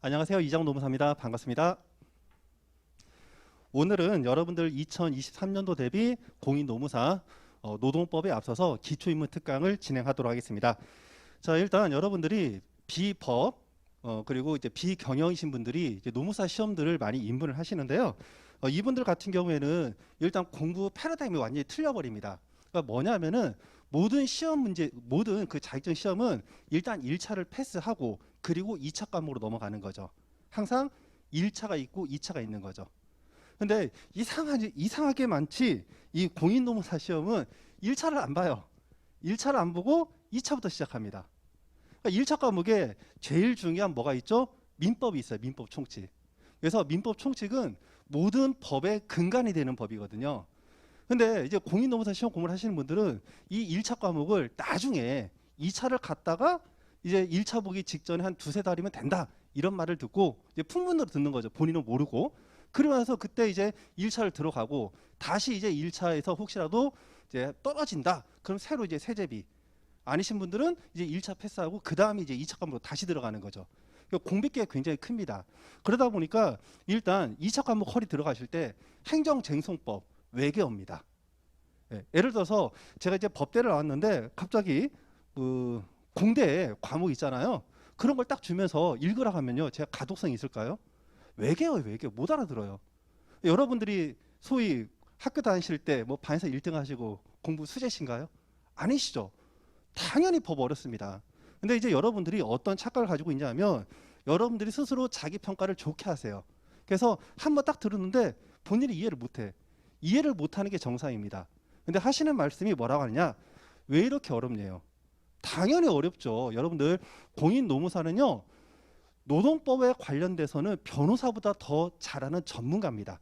안녕하세요. 이장 노무사입니다. 반갑습니다. 오늘은 여러분들 2023년도 대비 공인노무사 노동법에 앞서서 기초입문 특강을 진행하도록 하겠습니다. 자, 일단 여러분들이 비법 그리고 이제 비경영이신 분들이 이제 노무사 시험들을 많이 입문을 하시는데요. 이분들 같은 경우에는 일단 공부 패러다임이 완전히 틀려버립니다. 그러니까 뭐냐면은 모든 시험 문제, 모든 그 자격증 시험은 일단 1차를 패스하고 그리고 2차 과목으로 넘어가는 거죠. 항상 1차가 있고 2차가 있는 거죠. 근데 이상하게 많지 이 공인노무사 시험은 1차를 안 봐요. 1차를 안 보고 2차부터 시작합니다. 그러니까 1차 과목에 제일 중요한 뭐가 있죠? 민법이 있어요. 민법 총칙. 그래서 민법 총칙은 모든 법의 근간이 되는 법이거든요. 근데 이제 공인노무사 시험 공부를 하시는 분들은 이 1차 과목을 나중에 2차를 갔다가 이제 1차 보기 직전에 한 두세 달이면 된다. 이런 말을 듣고 이제 풍문으로 듣는 거죠. 본인은 모르고. 그러고 나서 그때 이제 1차를 들어가고 다시 이제 1차에서 혹시라도 이제 떨어진다. 그럼 새로 이제 세제비. 아니신 분들은 이제 1차 패스하고 그 다음에 이제 2차 과목으로 다시 들어가는 거죠. 공백기가 굉장히 큽니다. 그러다 보니까 일단 2차 과목 허리 들어가실 때 행정쟁송법 외계어입니다. 예, 예를 들어서 제가 이제 법대를 나왔는데 갑자기 그 공대 과목 있잖아요. 그런 걸 딱 주면서 읽으라 하면요. 제가 가독성이 있을까요? 외계어예요, 외계어. 못 알아들어요. 여러분들이 소위 학교 다니실 때 뭐 반에서 1등 하시고 공부 수제신가요? 아니시죠. 당연히 법 어렵습니다. 근데 이제 여러분들이 어떤 착각을 가지고 있냐면 여러분들이 스스로 자기 평가를 좋게 하세요. 그래서 한번 딱 들었는데 본인이 이해를 못해. 이해를 못하는 게 정상입니다. 근데 하시는 말씀이 뭐라고 하느냐? 왜 이렇게 어렵냐요? 당연히 어렵죠. 여러분들 공인노무사는요. 노동법에 관련돼서는 변호사보다 더 잘하는 전문가입니다.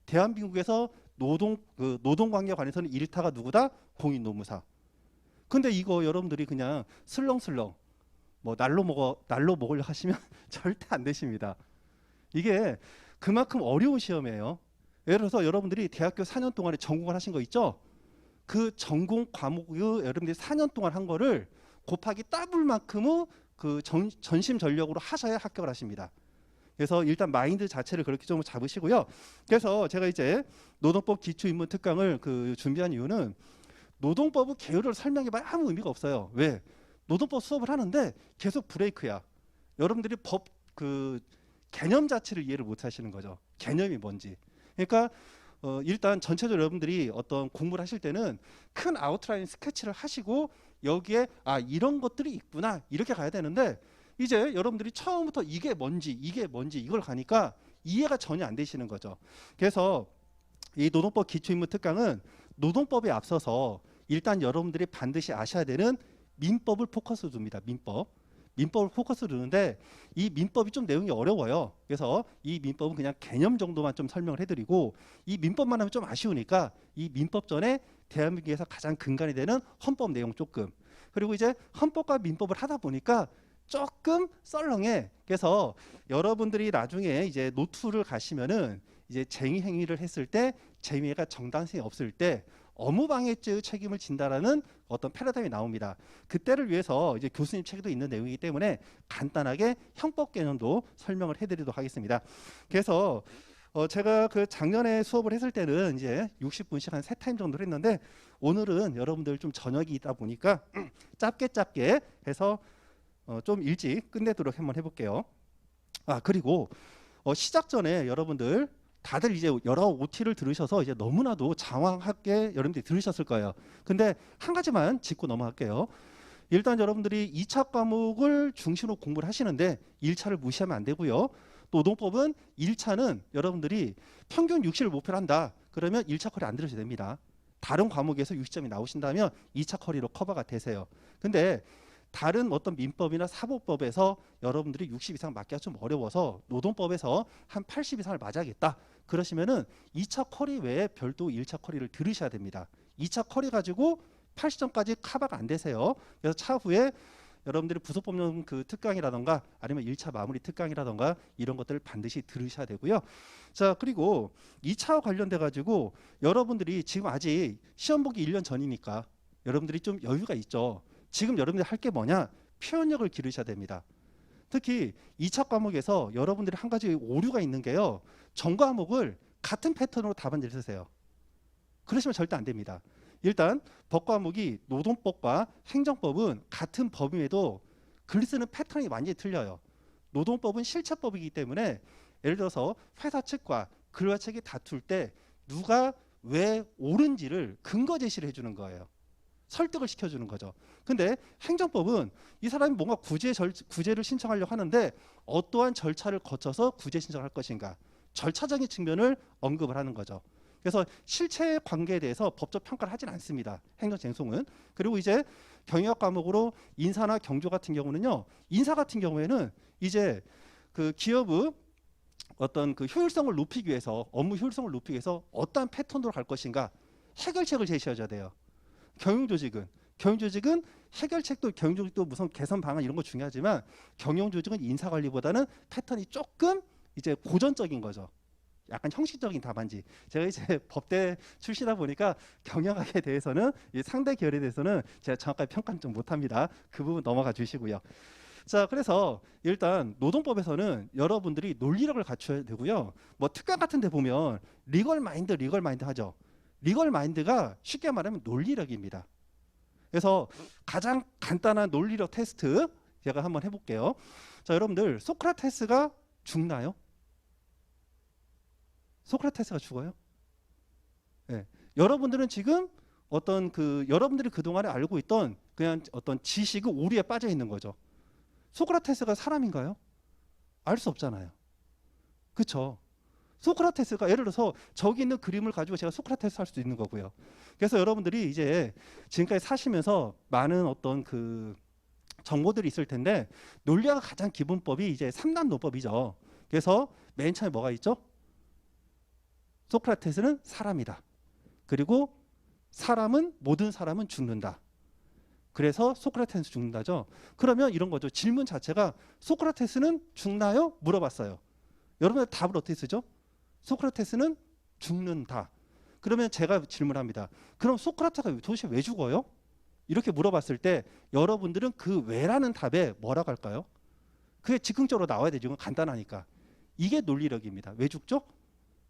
대한민국에서 노동관계에 관해서는 일타가 누구다? 공인노무사. 근데 이거 여러분들이 그냥 슬렁슬렁 뭐 날로 먹으려 하시면 절대 안 되십니다. 이게 그만큼 어려운 시험이에요. 예를 들어서 여러분들이 대학교 4년 동안에 전공을 하신 거 있죠? 그 전공 과목을 여러분들이 4년 동안 한 거를 곱하기 더블만큼의 그 전심전력으로 하셔야 합격을 하십니다. 그래서 일단 마인드 자체를 그렇게 좀 잡으시고요. 그래서 제가 이제 노동법 기초입문 특강을 준비한 이유는 노동법의 개요를 설명해봐야 아무 의미가 없어요. 왜? 노동법 수업을 하는데 계속 브레이크야. 여러분들이 법 개념 자체를 이해를 못 하시는 거죠. 개념이 뭔지. 그러니까 일단 전체적으로 여러분들이 어떤 공부를 하실 때는 큰 아웃라인 스케치를 하시고 여기에 이런 것들이 있구나 이렇게 가야 되는데 이제 여러분들이 처음부터 이게 뭔지 이걸 가니까 이해가 전혀 안 되시는 거죠. 그래서 이 노동법 기초입문 특강은 노동법에 앞서서 일단 여러분들이 반드시 아셔야 되는 민법을 포커스 둡니다. 민법을 포커스 두는데 이 민법이 좀 내용이 어려워요. 그래서 이 민법은 그냥 개념 정도만 좀 설명을 해드리고 이 민법만 하면 좀 아쉬우니까 이 민법 전에 대한민국에서 가장 근간이 되는 헌법 내용 조금 그리고 이제 헌법과 민법을 하다 보니까 조금 썰렁해. 그래서 여러분들이 나중에 이제 노투를 가시면은 이제 쟁의 행위를 했을 때 쟁의가 정당성이 없을 때 업무방해죄의 책임을 진다라는 어떤 패러다임이 나옵니다. 그때를 위해서 이제 교수님 책에도 있는 내용이기 때문에 간단하게 형법 개념도 설명을 해드리도록 하겠습니다. 그래서 제가 작년에 수업을 했을 때는 이제 60분씩 한 3타임 정도를 했는데 오늘은 여러분들 좀 저녁이 있다 보니까 짧게 해서 좀 일찍 끝내도록 한번 해볼게요. 그리고 시작 전에 여러분들 다들 이제 여러 OT를 들으셔서 이제 너무나도 장황하게 여러분들이 들으셨을 거예요. 근데 한 가지만 짚고 넘어갈게요. 일단 여러분들이 2차 과목을 중심으로 공부를 하시는데 1차를 무시하면 안 되고요. 또 노동법은 1차는 여러분들이 평균 60을 목표로 한다. 그러면 1차 커리 안 들으셔도 됩니다. 다른 과목에서 60점이 나오신다면 2차 커리로 커버가 되세요. 근데 다른 어떤 민법이나 사법법에서 여러분들이 60 이상 맞기가 좀 어려워서 노동법에서 한 80 이상을 맞아야겠다. 그러시면은 2차 커리 외에 별도 1차 커리를 들으셔야 됩니다. 2차 커리 가지고 80점까지 커버가 안 되세요. 그래서 차후에 여러분들이 부속법령 특강이라던가 아니면 1차 마무리 특강이라던가 이런 것들을 반드시 들으셔야 되고요. 자, 그리고 2차와 관련돼 가지고 여러분들이 지금 아직 시험 보기 1년 전이니까 여러분들이 좀 여유가 있죠. 지금 여러분들이 할 게 뭐냐? 표현력을 기르셔야 됩니다. 특히 2차 과목에서 여러분들이 한 가지 오류가 있는 게요. 전 과목을 같은 패턴으로 답안지를 쓰세요. 그러시면 절대 안 됩니다. 일단 법 과목이 노동법과 행정법은 같은 법임에도 글 쓰는 패턴이 완전히 틀려요. 노동법은 실체법이기 때문에 예를 들어서 회사 측과 근로자 측이 다툴 때 누가 왜 옳은지를 근거 제시를 해주는 거예요. 설득을 시켜주는 거죠. 근데 행정법은 이 사람이 뭔가 구제를 신청하려고 하는데 어떠한 절차를 거쳐서 구제 신청을 할 것인가, 절차적인 측면을 언급을 하는 거죠. 그래서 실체 관계에 대해서 법적 평가를 하진 않습니다. 행정쟁송은. 그리고 이제 경영학 과목으로 인사나 경조 같은 경우는요. 인사 같은 경우에는 이제 그 기업의 어떤 그 효율성을 높이기 위해서, 업무 효율성을 높이기 위해서 어떠한 패턴으로 갈 것인가 해결책을 제시해줘야 돼요. 경영조직은 해결책도, 경영조직도 무슨 개선 방안 이런 거 중요하지만 경영조직은 인사관리보다는 패턴이 조금 이제 고전적인 거죠. 약간 형식적인 답안지. 제가 이제 법대 출신이다 보니까 경영학에 대해서는, 이 상대 계열에 대해서는 제가 정확하게 평가는 좀 못합니다. 그 부분 넘어가 주시고요. 자, 그래서 일단 노동법에서는 여러분들이 논리력을 갖춰야 되고요. 뭐 특강 같은 데 보면 리걸 마인드 하죠. 리걸 마인드가 쉽게 말하면 논리력입니다. 그래서 가장 간단한 논리력 테스트 제가 한번 해볼게요. 자, 여러분들 소크라테스가 죽나요? 소크라테스가 죽어요? 네. 여러분들은 지금 어떤 여러분들이 그동안에 알고 있던 그냥 어떤 지식의 오류에 빠져 있는 거죠. 소크라테스가 사람인가요? 알 수 없잖아요. 그렇죠? 소크라테스가 예를 들어서 저기 있는 그림을 가지고 제가 소크라테스 할 수도 있는 거고요. 그래서 여러분들이 이제 지금까지 사시면서 많은 어떤 그 정보들이 있을 텐데 논리학 가장 기본법이 이제 3단 노법이죠. 그래서 맨 처음에 뭐가 있죠? 소크라테스는 사람이다. 그리고 모든 사람은 죽는다. 그래서 소크라테스는 죽는다죠. 그러면 이런 거죠. 질문 자체가 소크라테스는 죽나요? 물어봤어요. 여러분들 답을 어떻게 쓰죠? 소크라테스는 죽는다. 그러면 제가 질문합니다. 그럼 소크라테스가 도대체 왜 죽어요? 이렇게 물어봤을 때 여러분들은 그 왜라는 답에 뭐라고 할까요? 그게 즉흥적으로 나와야 되죠. 이건 간단하니까. 이게 논리력입니다. 왜 죽죠?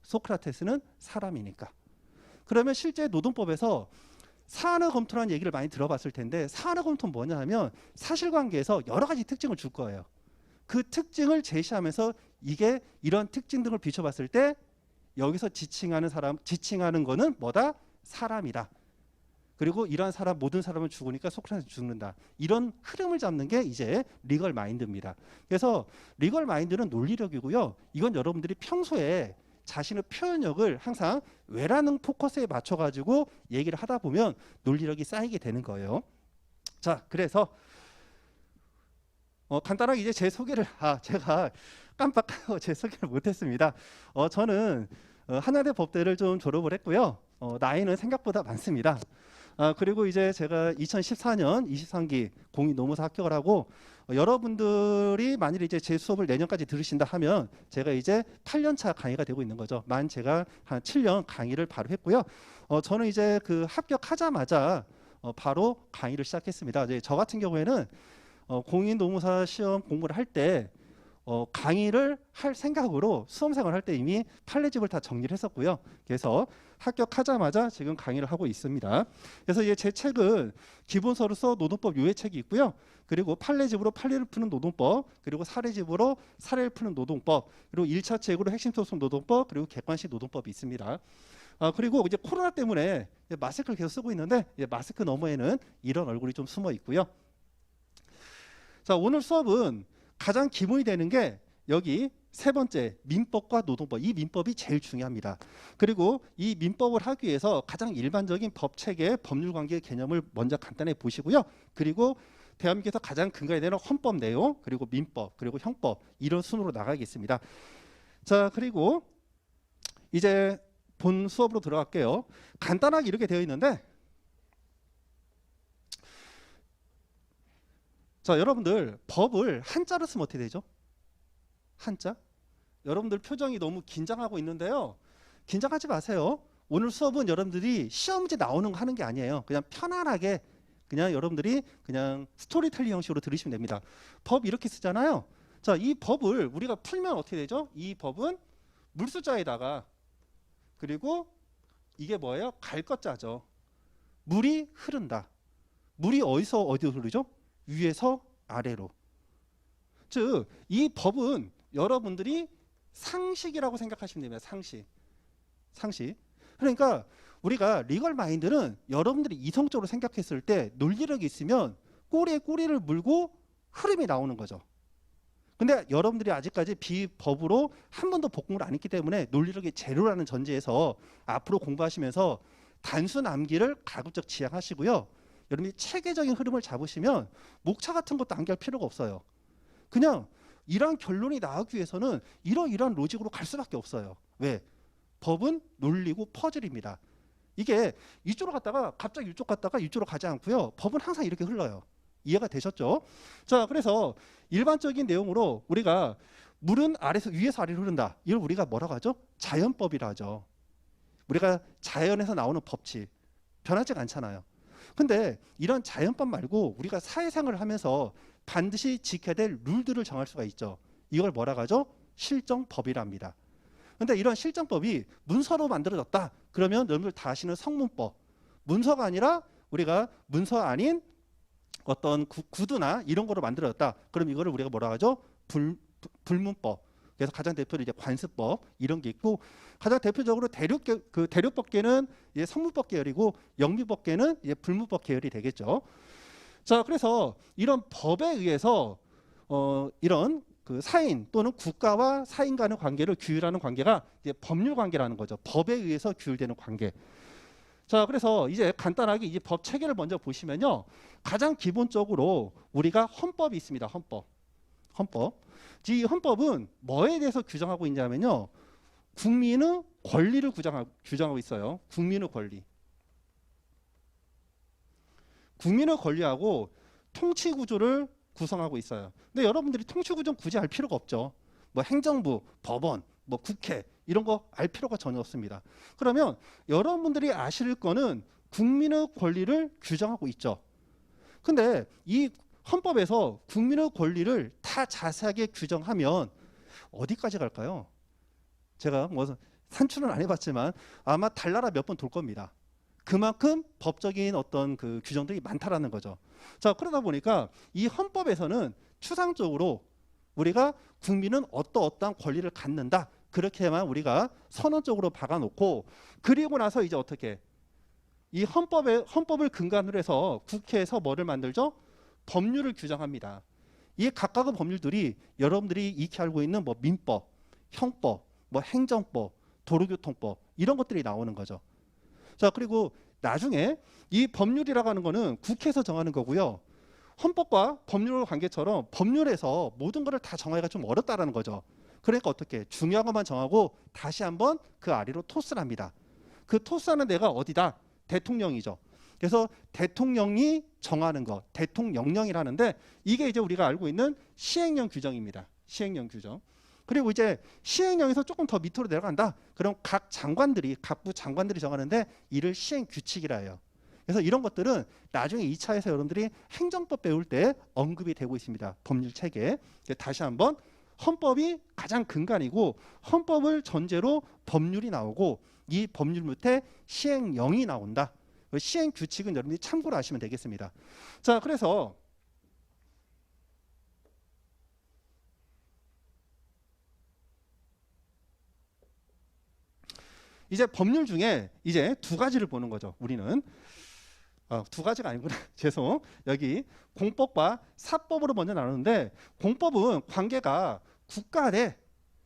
소크라테스는 사람이니까. 그러면 실제 노동법에서 사안의 검토라는 얘기를 많이 들어봤을 텐데 사안의 검토는 뭐냐 하면 사실관계에서 여러 가지 특징을 줄 거예요. 그 특징을 제시하면서 이게 이런 특징 등을 비춰봤을 때 여기서 지칭하는 거는 뭐다? 사람이다. 그리고 이러한 모든 사람은 죽으니까 소크라테스 죽는다. 이런 흐름을 잡는 게 이제 리걸 마인드입니다. 그래서 리걸 마인드는 논리력이고요. 이건 여러분들이 평소에 자신의 표현력을 항상 왜라는 포커스에 맞춰가지고 얘기를 하다 보면 논리력이 쌓이게 되는 거예요. 자, 그래서 간단하게 이제 제 소개를 제가 깜빡하고 제 소개를 못했습니다. 저는 한양대 법대를 좀 졸업을 했고요. 나이는 생각보다 많습니다. 그리고 이제 제가 2014년 23기 공인노무사 합격을 하고 여러분들이 만일 이제 제 수업을 내년까지 들으신다 하면 제가 이제 8년차 강의가 되고 있는 거죠. 제가 한 7년 강의를 바로 했고요. 저는 이제 그 합격하자마자 바로 강의를 시작했습니다. 이제 저 같은 경우에는 공인노무사 시험 공부를 할 때 강의를 할 생각으로 수험생활 할 때 이미 판례집을 다 정리를 했었고요. 그래서 합격하자마자 지금 강의를 하고 있습니다. 그래서 제 책은 기본서로서 노동법 요약책이 있고요. 그리고 판례집으로 판례를 푸는 노동법, 그리고 사례집으로 사례를 푸는 노동법, 그리고 1차 책으로 핵심소송 노동법, 그리고 객관식 노동법이 있습니다. 그리고 이제 코로나 때문에 마스크를 계속 쓰고 있는데 마스크 너머에는 이런 얼굴이 좀 숨어 있고요. 자, 오늘 수업은 가장 기본이 되는 게 여기 세 번째 민법과 노동법, 이 민법이 제일 중요합니다. 그리고 이 민법을 하기 위해서 가장 일반적인 법체계, 법률관계 개념을 먼저 간단히 보시고요. 그리고 대한민국에서 가장 근거해야 되는 헌법 내용, 그리고 민법, 그리고 형법, 이런 순으로 나가겠습니다. 자, 그리고 이제 본 수업으로 들어갈게요. 간단하게 이렇게 되어 있는데, 자, 여러분들 법을 한자로 쓰면 어떻게 되죠? 한자? 여러분들 표정이 너무 긴장하고 있는데요. 긴장하지 마세요. 오늘 수업은 여러분들이 시험 문제 나오는 거 하는 게 아니에요. 그냥 편안하게 그냥 여러분들이 그냥 스토리텔링 형식으로 들으시면 됩니다. 법 이렇게 쓰잖아요. 자, 이 법을 우리가 풀면 어떻게 되죠? 이 법은 물수자에다가 그리고 이게 뭐예요? 갈 것자죠. 물이 흐른다. 물이 어디서 어디로 흐르죠? 위에서 아래로. 즉, 이 법은 여러분들이 상식이라고 생각하시면 됩니다. 상식. 상식. 그러니까 우리가 리걸 마인드는 여러분들이 이성적으로 생각했을 때 논리력이 있으면 꼬리에 꼬리를 물고 흐름이 나오는 거죠. 근데 여러분들이 아직까지 비법으로 한 번도 복공을 안 했기 때문에 논리력이 제로라는 전제에서 앞으로 공부하시면서 단순 암기를 가급적 지향하시고요. 여러분이 체계적인 흐름을 잡으시면 목차 같은 것도 암기할 필요가 없어요. 그냥 이러한 결론이 나오기 위해서는 이러이러한 로직으로 갈 수밖에 없어요. 왜? 법은 논리고 퍼즐입니다. 이게 이쪽으로 갔다가 갑자기 이쪽 갔다가 이쪽으로 가지 않고요. 법은 항상 이렇게 흘러요. 이해가 되셨죠? 자, 그래서 일반적인 내용으로 우리가 물은 위에서 아래로 흐른다. 이걸 우리가 뭐라고 하죠? 자연법이라 하죠. 우리가 자연에서 나오는 법칙. 변하지가 않잖아요. 근데 이런 자연법 말고 우리가 사회생활을 하면서 반드시 지켜야 될 룰들을 정할 수가 있죠. 이걸 뭐라고 하죠? 실정법이라 합니다. 근데 이런 실정법이 문서로 만들어졌다. 그러면 여러분들 다 아시는 성문법. 문서가 아니라 우리가 문서 아닌 어떤 구두나 이런 거로 만들어졌다. 그럼 이거를 우리가 뭐라고 하죠? 불문법. 그래서 가장 대표로 이제 관습법 이런 게 있고 가장 대표적으로 대륙법계는 이제 성문법 계열이고 영미법계는 이제 불문법 계열이 되겠죠. 자, 그래서 이런 법에 의해서 이런 그 사인 또는 국가와 사인 간의 관계를 규율하는 관계가 이제 법률 관계라는 거죠. 법에 의해서 규율되는 관계. 자, 그래서 이제 간단하게 이 법 체계를 먼저 보시면요. 가장 기본적으로 우리가 헌법이 있습니다. 헌법. 이 헌법은 뭐에 대해서 규정하고 있냐면요. 국민의 권리를 규정하고 있어요. 국민의 권리. 국민의 권리하고 통치 구조를 구성하고 있어요. 근데 여러분들이 통치 구조는 굳이 알 필요가 없죠. 뭐 행정부, 법원, 뭐 국회 이런 거 알 필요가 전혀 없습니다. 그러면 여러분들이 아실 거는 국민의 권리를 규정하고 있죠. 근데 이 헌법에서 국민의 권리를 다 자세하게 규정하면 어디까지 갈까요? 제가 뭐 산출은 안 해봤지만 아마 달나라 몇 번 돌 겁니다. 그만큼 법적인 어떤 그 규정들이 많다라는 거죠. 자, 그러다 보니까 이 헌법에서는 추상적으로 우리가 국민은 어떠한 권리를 갖는다. 그렇게만 우리가 선언적으로 박아놓고 그리고 나서 이제 어떻게 이 헌법을 근간으로 해서 국회에서 뭐를 만들죠? 법률을 규정합니다. 이 각각의 법률들이 여러분들이 익히 알고 있는 뭐 민법, 형법, 뭐 행정법, 도로교통법 이런 것들이 나오는 거죠. 자, 그리고 나중에 이 법률이라고 하는 거는 국회에서 정하는 거고요. 헌법과 법률의 관계처럼 법률에서 모든 것을 다 정하기가 좀 어렵다라는 거죠. 그러니까 어떻게 중요한 것만 정하고 다시 한번 그 아래로 토스를 합니다. 그 토스하는 데가 어디다? 대통령이죠. 그래서 대통령이 정하는 거, 대통령령이라는데 이게 이제 우리가 알고 있는 시행령 규정입니다. 시행령 규정. 그리고 이제 시행령에서 조금 더 밑으로 내려간다. 그럼 각부 장관들이 정하는데 이를 시행 규칙이라 해요. 그래서 이런 것들은 나중에 2차에서 여러분들이 행정법 배울 때 언급이 되고 있습니다. 법률 체계. 다시 한번 헌법이 가장 근간이고 헌법을 전제로 법률이 나오고 이 법률 밑에 시행령이 나온다. 시행 규칙은 여러분들이 참고로 아시면 되겠습니다. 자, 그래서 이제 법률 중에 이제 두 가지를 보는 거죠. 우리는 두 가지가 아니구나. 죄송. 여기 공법과 사법으로 먼저 나누는데 공법은 관계가 국가 대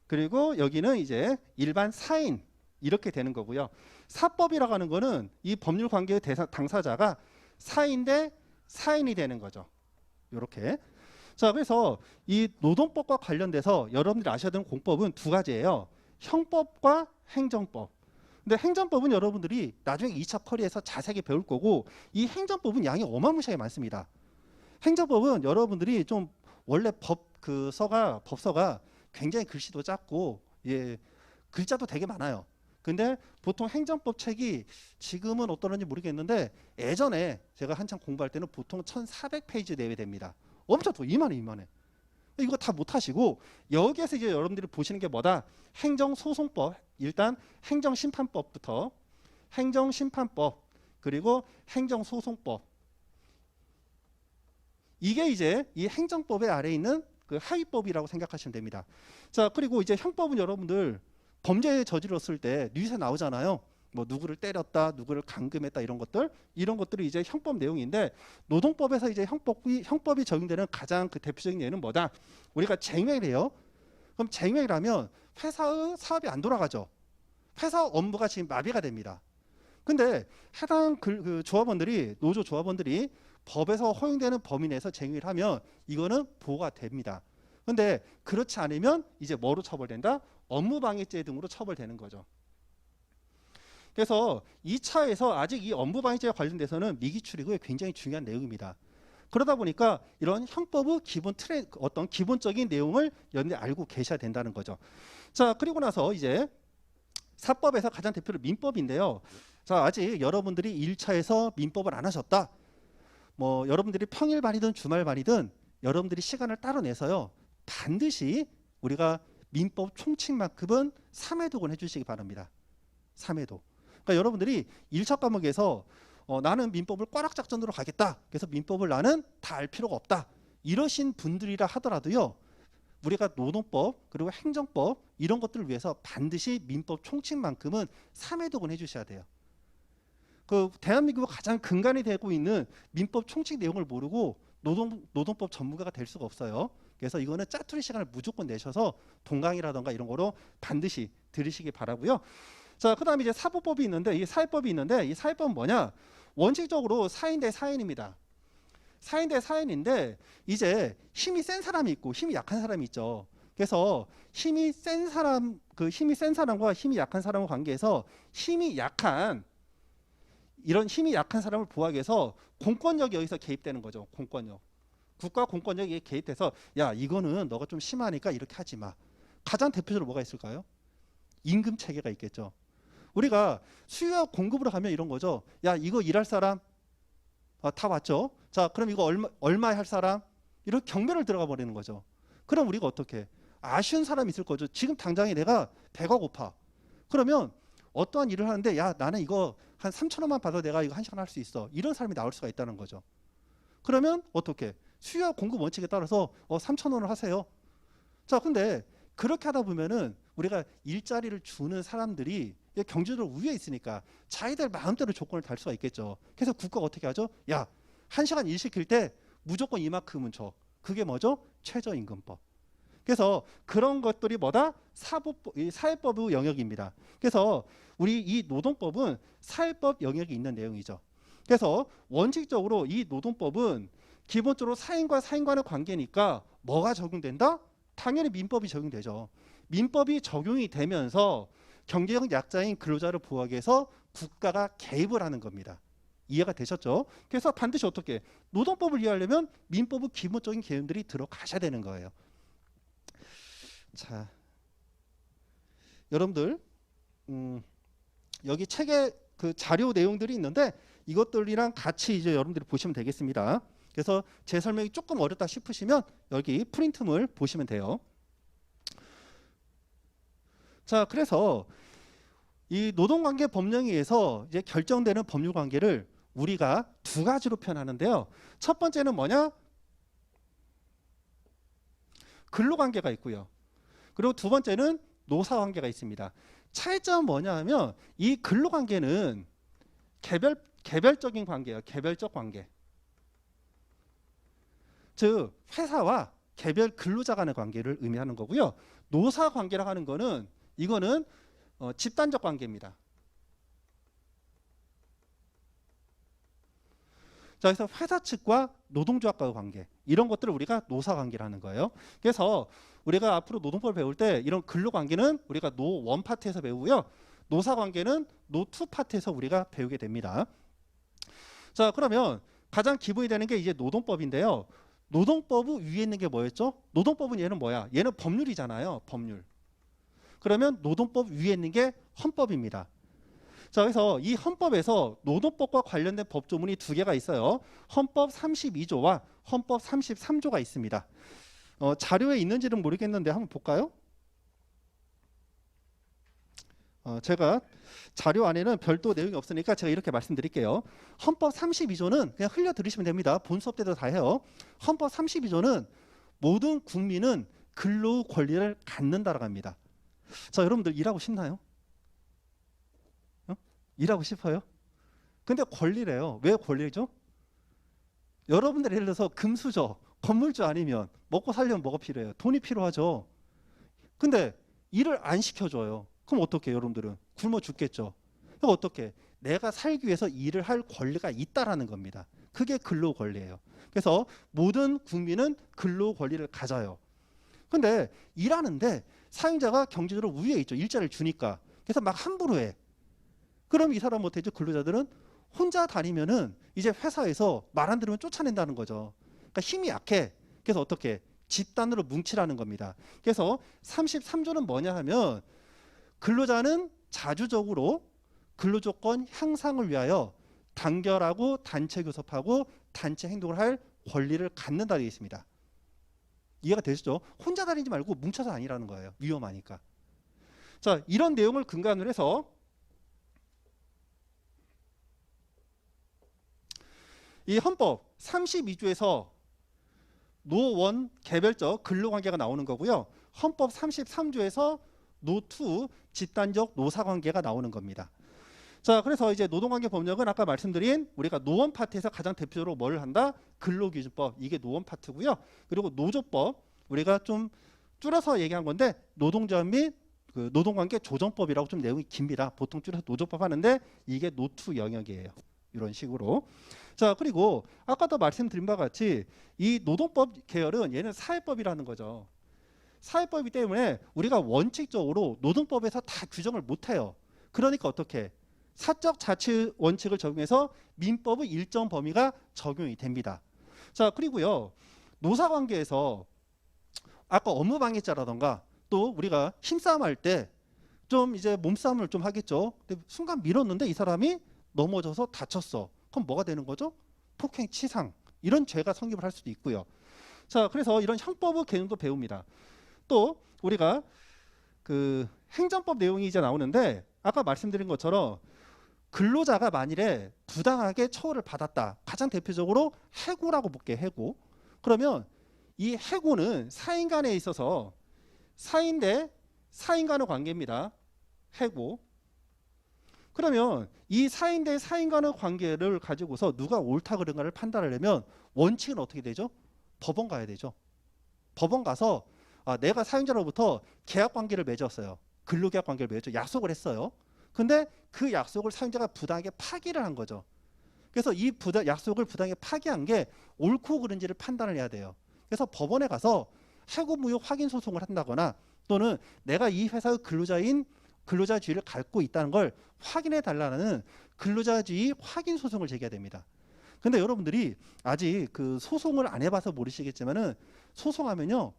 그리고 여기는 이제 일반 사인 이렇게 되는 거고요. 사법이라고 하는 거는 이 법률 관계의 당사자가 사인 대 사인이 되는 거죠. 이렇게. 자, 그래서 이 노동법과 관련돼서 여러분들이 아셔야 되는 공법은 두 가지예요. 형법과 행정법. 근데 행정법은 여러분들이 나중에 2차 커리에서 자세하게 배울 거고 이 행정법은 양이 어마무시하게 많습니다. 행정법은 여러분들이 좀 원래 법서가 굉장히 글씨도 작고 예, 글자도 되게 많아요. 근데 보통 행정법 책이 지금은 어떠는지 모르겠는데 예전에 제가 한창 공부할 때는 보통 1400페이지 내외 됩니다. 엄청 더 이만해. 이거 다 못하시고 여기에서 이제 여러분들이 보시는 게 뭐다? 행정소송법. 일단 행정심판법부터 행정심판법 그리고 행정소송법. 이게 이제 이 행정법의 아래에 있는 그 하위법이라고 생각하시면 됩니다. 자, 그리고 이제 형법은 여러분들 범죄 저질렀을 때 뉴스에 나오잖아요. 뭐 누구를 때렸다, 누구를 감금했다 이런 것들이 이제 형법 내용인데 노동법에서 이제 형법이 적용되는 가장 그 대표적인 예는 뭐다? 우리가 쟁행을 해요. 그럼 쟁행을 하면 회사의 사업이 안 돌아가죠. 회사 업무가 지금 마비가 됩니다. 근데 해당 그 조합원들이 노조 조합원들이 법에서 허용되는 범위 내에서 쟁행을 하면 이거는 보호가 됩니다. 근데 그렇지 않으면 이제 뭐로 처벌된다? 업무방해죄 등으로 처벌되는 거죠. 그래서 2차에서 아직 이 업무방해죄와 관련돼서는 미기출이고 굉장히 중요한 내용입니다. 그러다 보니까 이런 형법의 기본 틀의 어떤 기본적인 내용을 여러분들이 알고 계셔야 된다는 거죠. 자, 그리고 나서 이제 사법에서 가장 대표로 민법인데요. 자, 아직 여러분들이 1차에서 민법을 안 하셨다. 뭐 여러분들이 평일반이든 주말반이든 여러분들이 시간을 따로 내서요. 반드시 우리가 민법 총칙만큼은 3회독은 해주시기 바랍니다. 3회독. 그러니까 여러분들이 1차 과목에서 나는 민법을 꽈락작전으로 가겠다. 그래서 민법을 나는 다 알 필요가 없다. 이러신 분들이라 하더라도요. 우리가 노동법 그리고 행정법 이런 것들을 위해서 반드시 민법 총칙만큼은 3회독은 해주셔야 돼요. 그 대한민국 가장 근간이 되고 있는 민법 총칙 내용을 모르고 노동법 전문가가 될 수가 없어요. 그래서 이거는 짜투리 시간을 무조건 내셔서 동강이라던가 이런 거로 반드시 들으시기 바라고요. 자, 그다음에 이제 사법법이 있는데 이 사회법이 있는데 이 사회법은 뭐냐? 원칙적으로 사인 대 사인입니다. 사인 대 사인인데 이제 힘이 센 사람이 있고 힘이 약한 사람이 있죠. 그래서 힘이 센 사람과 힘이 약한 사람의 관계에서 이런 힘이 약한 사람을 보호하기 위해서 공권력이 여기서 개입되는 거죠. 공권력. 국가 공권력이 개입돼서 야, 이거는 너가 좀 심하니까 이렇게 하지 마. 가장 대표적으로 뭐가 있을까요? 임금 체계가 있겠죠. 우리가 수요와 공급으로 가면 이런 거죠. 야, 이거 일할 사람 다 왔죠. 자, 그럼 이거 얼마에 할 사람? 이런 경매를 들어가 버리는 거죠. 그럼 우리가 어떻게? 아쉬운 사람이 있을 거죠. 지금 당장에 내가 배가 고파. 그러면 어떠한 일을 하는데 야, 나는 이거 한 3,000원만 받아도 내가 이거 1시간 할 수 있어. 이런 사람이 나올 수가 있다는 거죠. 그러면 어떻게? 수요와 공급 원칙에 따라서 3,000원을 하세요. 자, 근데 그렇게 하다 보면은 우리가 일자리를 주는 사람들이 경제적으로 우위에 있으니까 자기들 마음대로 조건을 달 수가 있겠죠. 그래서 국가가 어떻게 하죠? 야, 1시간 일 시킬 때 무조건 이만큼은 줘. 그게 뭐죠? 최저임금법. 그래서 그런 것들이 뭐다? 사회법의 영역입니다. 그래서 우리 이 노동법은 사회법 영역이 있는 내용이죠. 그래서 원칙적으로 이 노동법은 기본적으로 사인과 사인간의 관계니까 뭐가 적용된다? 당연히 민법이 적용되죠. 민법이 적용이 되면서 경제적 약자인 근로자를 보호하기 위해서 국가가 개입을 하는 겁니다. 이해가 되셨죠? 그래서 반드시 어떻게? 노동법을 이해하려면 민법의 기본적인 개념들이 들어가셔야 되는 거예요. 자, 여러분들 여기 책에 그 자료 내용들이 있는데 이것들이랑 같이 이제 여러분들이 보시면 되겠습니다. 그래서 제 설명이 조금 어렵다 싶으시면 여기 프린트물 보시면 돼요. 자, 그래서 이 노동관계 법령에 의해서 이제 결정되는 법률관계를 우리가 두 가지로 표현하는데요. 첫 번째는 뭐냐? 근로관계가 있고요. 그리고 두 번째는 노사관계가 있습니다. 차이점은 뭐냐 하면 이 근로관계는 개별적인 관계예요. 개별적 관계. 즉 회사와 개별 근로자 간의 관계를 의미하는 거고요. 노사관계라고 하는 거는 이거는 집단적 관계입니다. 자, 그래서 회사 측과 노동조합과의 관계 이런 것들을 우리가 노사관계라는 거예요. 그래서 우리가 앞으로 노동법을 배울 때 이런 근로관계는 우리가 노1 파트에서 배우고요. 노사관계는 노2 파트에서 우리가 배우게 됩니다. 자, 그러면 가장 기본이 되는 게 이제 노동법인데요. 노동법 위에 있는 게 뭐였죠? 노동법은 얘는 뭐야? 얘는 법률이잖아요. 법률. 그러면 노동법 위에 있는 게 헌법입니다. 자, 그래서 이 헌법에서 노동법과 관련된 법조문이 두 개가 있어요. 헌법 32조와 헌법 33조가 있습니다. 자료에 있는지는 모르겠는데 한번 볼까요? 제가 자료 안에는 별도 내용이 없으니까 제가 이렇게 말씀드릴게요. 헌법 32조는 그냥 흘려 들으시면 됩니다. 본 수업 때도 다 해요. 헌법 32조는 모든 국민은 근로 권리를 갖는다라고 합니다. 자, 여러분들 일하고 싶나요? 일하고 싶어요? 근데 권리래요. 왜 권리죠? 여러분들 예를 들어서 금수저, 건물주 아니면 먹고 살려면 뭐가 필요해요? 돈이 필요하죠. 근데 일을 안 시켜줘요. 그럼 어떻게 여러분들은 굶어 죽겠죠. 그럼 어떻게 내가 살기 위해서 일을 할 권리가 있다라는 겁니다. 그게 근로 권리예요. 그래서 모든 국민은 근로 권리를 가져요. 근데 일하는데 사용자가 경제적으로 우위에 있죠. 일자리를 주니까. 그래서 막 함부로 해. 그럼 이 사람 못해죠. 근로자들은 혼자 다니면은 이제 회사에서 말 안 들으면 쫓아낸다는 거죠. 그러니까 힘이 약해. 그래서 어떻게 집단으로 뭉치라는 겁니다. 그래서 33조는 뭐냐 하면 근로자는 자주적으로 근로조건 향상을 위하여 단결하고 단체 교섭하고 단체 행동을 할 권리를 갖는다 되어 있습니다. 이해가 되시죠? 혼자 다니지 말고 뭉쳐서 다니라는 거예요. 위험하니까. 자, 이런 내용을 근간으로 해서 이 헌법 32조에서 노원 개별적 근로관계가 나오는 거고요. 헌법 33조에서 노투 집단적 노사관계가 나오는 겁니다. 자, 그래서 이제 노동관계 법령은 아까 말씀드린 우리가 노원 파트에서 가장 대표적으로 뭘 한다? 근로기준법, 이게 노원 파트고요. 그리고 노조법, 우리가 좀 줄여서 얘기한 건데 노동조합 및 그 노동관계 조정법이라고 좀 내용이 깁니다. 보통 줄여서 노조법 하는데 이게 노투 영역이에요. 이런 식으로. 자, 그리고 아까도 말씀드린 바와 같이 이 노동법 계열은 얘는 사회법이라는 거죠. 사회법이기 때문에 우리가 원칙적으로 노동법에서 다 규정을 못해요. 그러니까 어떻게? 사적 자치 원칙을 적용해서 민법의 일정 범위가 적용이 됩니다. 자, 그리고요. 노사관계에서 아까 업무방해죄라던가 또 우리가 힘싸움 할 때 좀 이제 몸싸움을 좀 하겠죠. 근데 순간 밀었는데 이 사람이 넘어져서 다쳤어. 그럼 뭐가 되는 거죠? 폭행, 치상 이런 죄가 성립을 할 수도 있고요. 자, 그래서 이런 형법의 개념도 배웁니다. 또 우리가 그 행정법 내용이 이제 나오는데 아까 말씀드린 것처럼 근로자가 만일에 부당하게 처우를 받았다. 가장 대표적으로 해고라고 볼게요. 해고. 그러면 이 해고는 사인 간에 있어서 사인 대 사인 간의 관계입니다. 해고. 그러면 이 사인 대 사인 간의 관계를 가지고서 누가 옳다 그른가를 판단하려면 원칙은 어떻게 되죠? 법원 가야 되죠. 법원 가서 내가 사용자로부터 계약 관계를 맺었어요. 근로계약 관계를 맺었죠. 약속을 했어요. 근데 그 약속을 사용자가 부당하게 파기를 한 거죠. 그래서 이 약속을 부당하게 파기한 게 옳고 그른지를 판단을 해야 돼요. 그래서 법원에 가서 해고 무효 확인 소송을 한다거나 또는 내가 이 회사의 근로자주의를 갖고 있다는 걸 확인해 달라는 근로자주의 확인 소송을 제기해야 됩니다. 근데 여러분들이 아직 그 소송을 안 해봐서 모르시겠지만은 소송하면요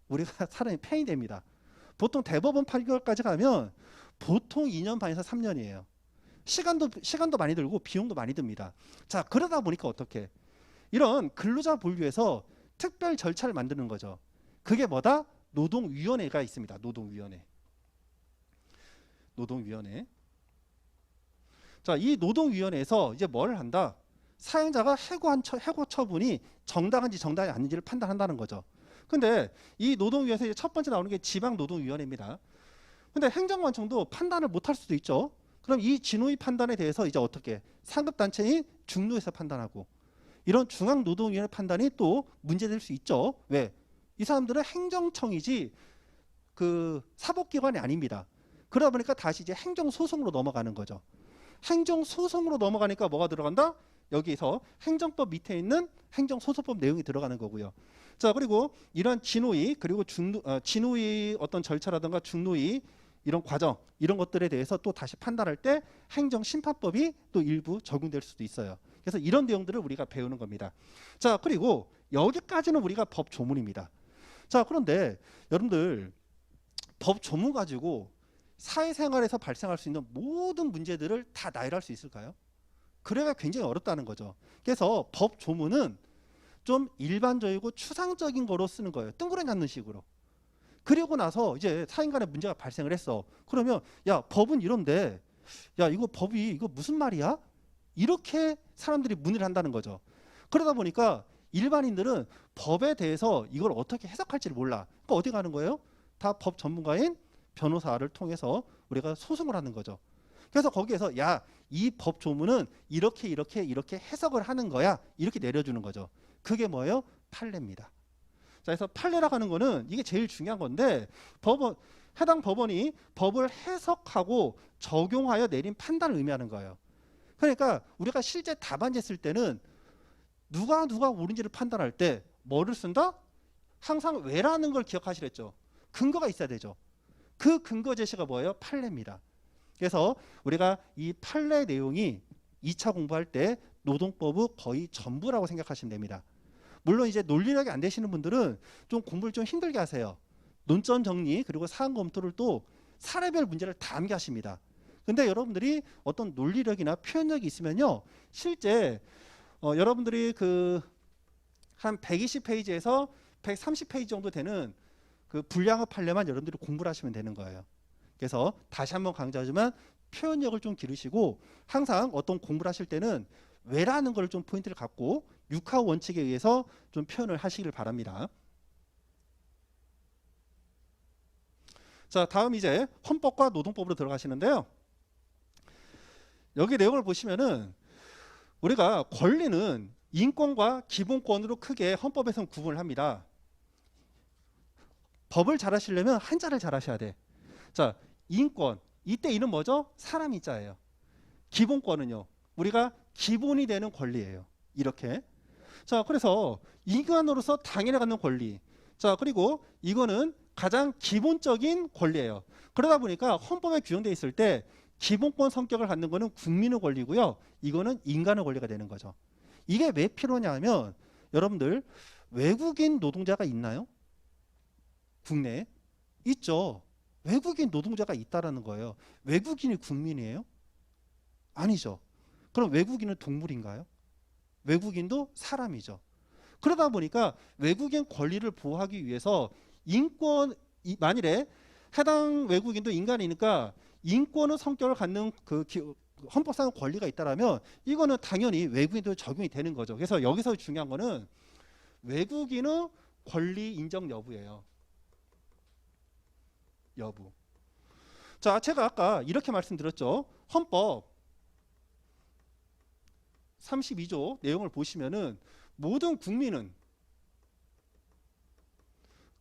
우리가 사람이 폐인이 됩니다. 보통 대법원 판결까지 가면 보통 2년 반에서 3년이에요. 시간도 많이 들고 비용도 많이 듭니다. 자, 그러다 보니까 어떻게 이런 근로자 보호위에서 특별 절차를 만드는 거죠. 그게 뭐다? 노동위원회가 있습니다. 노동위원회. 자, 이 노동위원회에서 이제 뭘 한다? 사용자가 해고 처분이 정당한지 정당이 아닌지를 판단한다는 거죠. 근데 이 노동위원회에서 첫 번째 나오는 게 지방노동위원회입니다. 근데 행정관청도 판단을 못할 수도 있죠. 그럼 이 진호위 판단에 대해서 이제 어떻게 상급단체인 중노에서 판단하고 이런 중앙노동위원회 판단이 또 문제될 수 있죠. 왜? 이 사람들은 행정청이지 그 사법기관이 아닙니다. 그러다 보니까 다시 이제 행정소송으로 넘어가는 거죠. 행정소송으로 넘어가니까 뭐가 들어간다? 여기서 행정법 밑에 있는 행정소송법 내용이 들어가는 거고요. 자, 그리고 이런 진호위 그리고 진호위 어떤 절차라든가 중노위 이런 과정 이런 것들에 대해서 또 다시 판단할 때 행정심판법이 또 일부 적용될 수도 있어요. 그래서 이런 내용들을 우리가 배우는 겁니다. 자, 그리고 여기까지는 우리가 법 조문입니다. 자, 그런데 여러분들 법 조문 가지고 사회생활에서 발생할 수 있는 모든 문제들을 다 나열할 수 있을까요? 그래가 굉장히 어렵다는 거죠. 그래서 법 조문은 좀 일반적이고 추상적인 거로 쓰는 거예요. 뜬구름 잡는 식으로. 그리고 나서 이제 사인 간에 문제가 발생을 했어. 그러면 야, 법은 이런데 야, 이거 법이 이거 무슨 말이야? 이렇게 사람들이 문의를 한다는 거죠. 그러다 보니까 일반인들은 법에 대해서 이걸 어떻게 해석할지를 몰라. 그러니까 어디 가는 거예요? 다 법 전문가인 변호사를 통해서 우리가 소송을 하는 거죠. 그래서 거기에서 야, 이 법 조문은 이렇게 이렇게 이렇게 해석을 하는 거야. 이렇게 내려주는 거죠. 그게 뭐예요? 판례입니다. 자, 그래서 판례라고 하는 거는 이게 제일 중요한 건데 해당 법원이 법을 해석하고 적용하여 내린 판단을 의미하는 거예요. 그러니까 우리가 실제 답안지 쓸 때는 누가 옳은지를 판단할 때 뭐를 쓴다? 항상 왜라는 걸 기억하시랬죠. 근거가 있어야 되죠. 그 근거 제시가 뭐예요? 판례입니다. 그래서 우리가 이 판례 내용이 2차 공부할 때 노동법의 거의 전부라고 생각하시면 됩니다. 물론 이제 논리력이 안 되시는 분들은 좀 공부를 좀 힘들게 하세요. 논점 정리 그리고 사안 검토를 또 사례별 문제를 다 암기하십니다. 근데 여러분들이 어떤 논리력이나 표현력이 있으면요, 실제 여러분들이 그 한 120페이지에서 130페이지 정도 되는 그 분량의 판례만 여러분들이 공부를 하시면 되는 거예요. 그래서 다시 한번 강조하지만 표현력을 좀 기르시고 항상 어떤 공부를 하실 때는 왜라는 걸 좀 포인트를 갖고 육하 원칙에 의해서 좀 표현을 하시길 바랍니다. 자, 다음 이제 헌법과 노동법으로 들어가시는데요. 여기 내용을 보시면은 우리가 권리는 인권과 기본권으로 크게 헌법에서는 구분을 합니다. 법을 잘 하시려면 한자를 잘 하셔야 돼. 자, 인권. 이때 이는 뭐죠? 사람 인자예요. 기본권은요, 우리가 기본이 되는 권리예요. 이렇게. 자, 그래서 인간으로서 당연히 갖는 권리. 자, 그리고 이거는 가장 기본적인 권리예요. 그러다 보니까 헌법에 규정되어 있을 때 기본권 성격을 갖는 거는 국민의 권리고요. 이거는 인간의 권리가 되는 거죠. 이게 왜 필요냐면 여러분들 외국인 노동자가 있나요? 국내에? 있죠. 외국인 노동자가 있다라는 거예요. 외국인이 국민이에요? 아니죠. 그럼 외국인은 동물인가요? 외국인도 사람이죠. 그러다 보니까 외국인 권리를 보호하기 위해서 인권, 만일에 해당 외국인도 인간이니까 인권의 성격을 갖는 그 헌법상 권리가 있다라면 이거는 당연히 외국인도 적용이 되는 거죠. 그래서 여기서 중요한 거는 외국인의 권리 인정 여부예요. 여부. 자, 제가 아까 이렇게 말씀드렸죠. 헌법 32조 내용을 보시면은 모든 국민은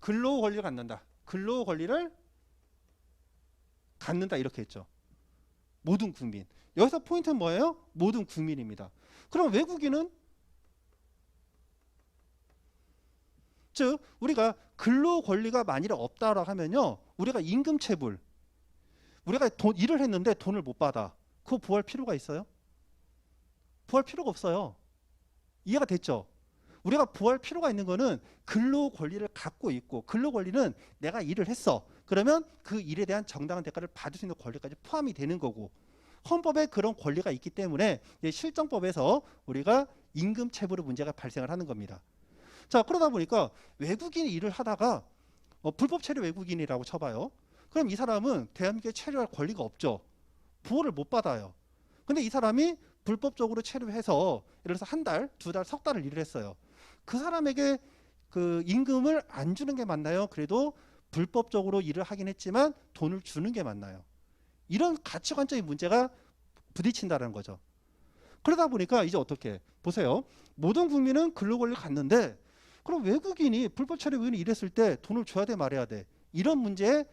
근로 권리를 갖는다. 근로 권리를 갖는다 이렇게 했죠. 모든 국민. 여기서 포인트는 뭐예요? 모든 국민입니다. 그럼 외국인은 즉 우리가 근로 권리가 만일에 없다라고 하면요, 우리가 임금 체불, 우리가 일을 했는데 돈을 못 받아. 그거 보호할 필요가 있어요? 보호할 필요가 없어요. 이해가 됐죠? 우리가 보호할 필요가 있는 거는 근로 권리를 갖고 있고, 근로 권리는 내가 일을 했어. 그러면 그 일에 대한 정당한 대가를 받을 수 있는 권리까지 포함이 되는 거고, 헌법에 그런 권리가 있기 때문에 실정법에서 우리가 임금 체불의 문제가 발생을 하는 겁니다. 자, 그러다 보니까 외국인이 일을 하다가 불법 체류 외국인이라고 쳐봐요. 그럼 이 사람은 대한민국에 체류할 권리가 없죠. 보호를 못 받아요. 근데 이 사람이 불법적으로 체류해서 예를 들어서 한 달, 두 달, 석 달을 일을 했어요. 그 사람에게 그 임금을 안 주는 게 맞나요? 그래도 불법적으로 일을 하긴 했지만 돈을 주는 게 맞나요? 이런 가치관적인 문제가 부딪힌다는 거죠. 그러다 보니까 이제 어떻게 보세요. 모든 국민은 근로 권리를 갖는데 그럼 외국인이 불법 체류 외국인이 일했을 때 돈을 줘야 돼 말아야 돼. 이런 문제에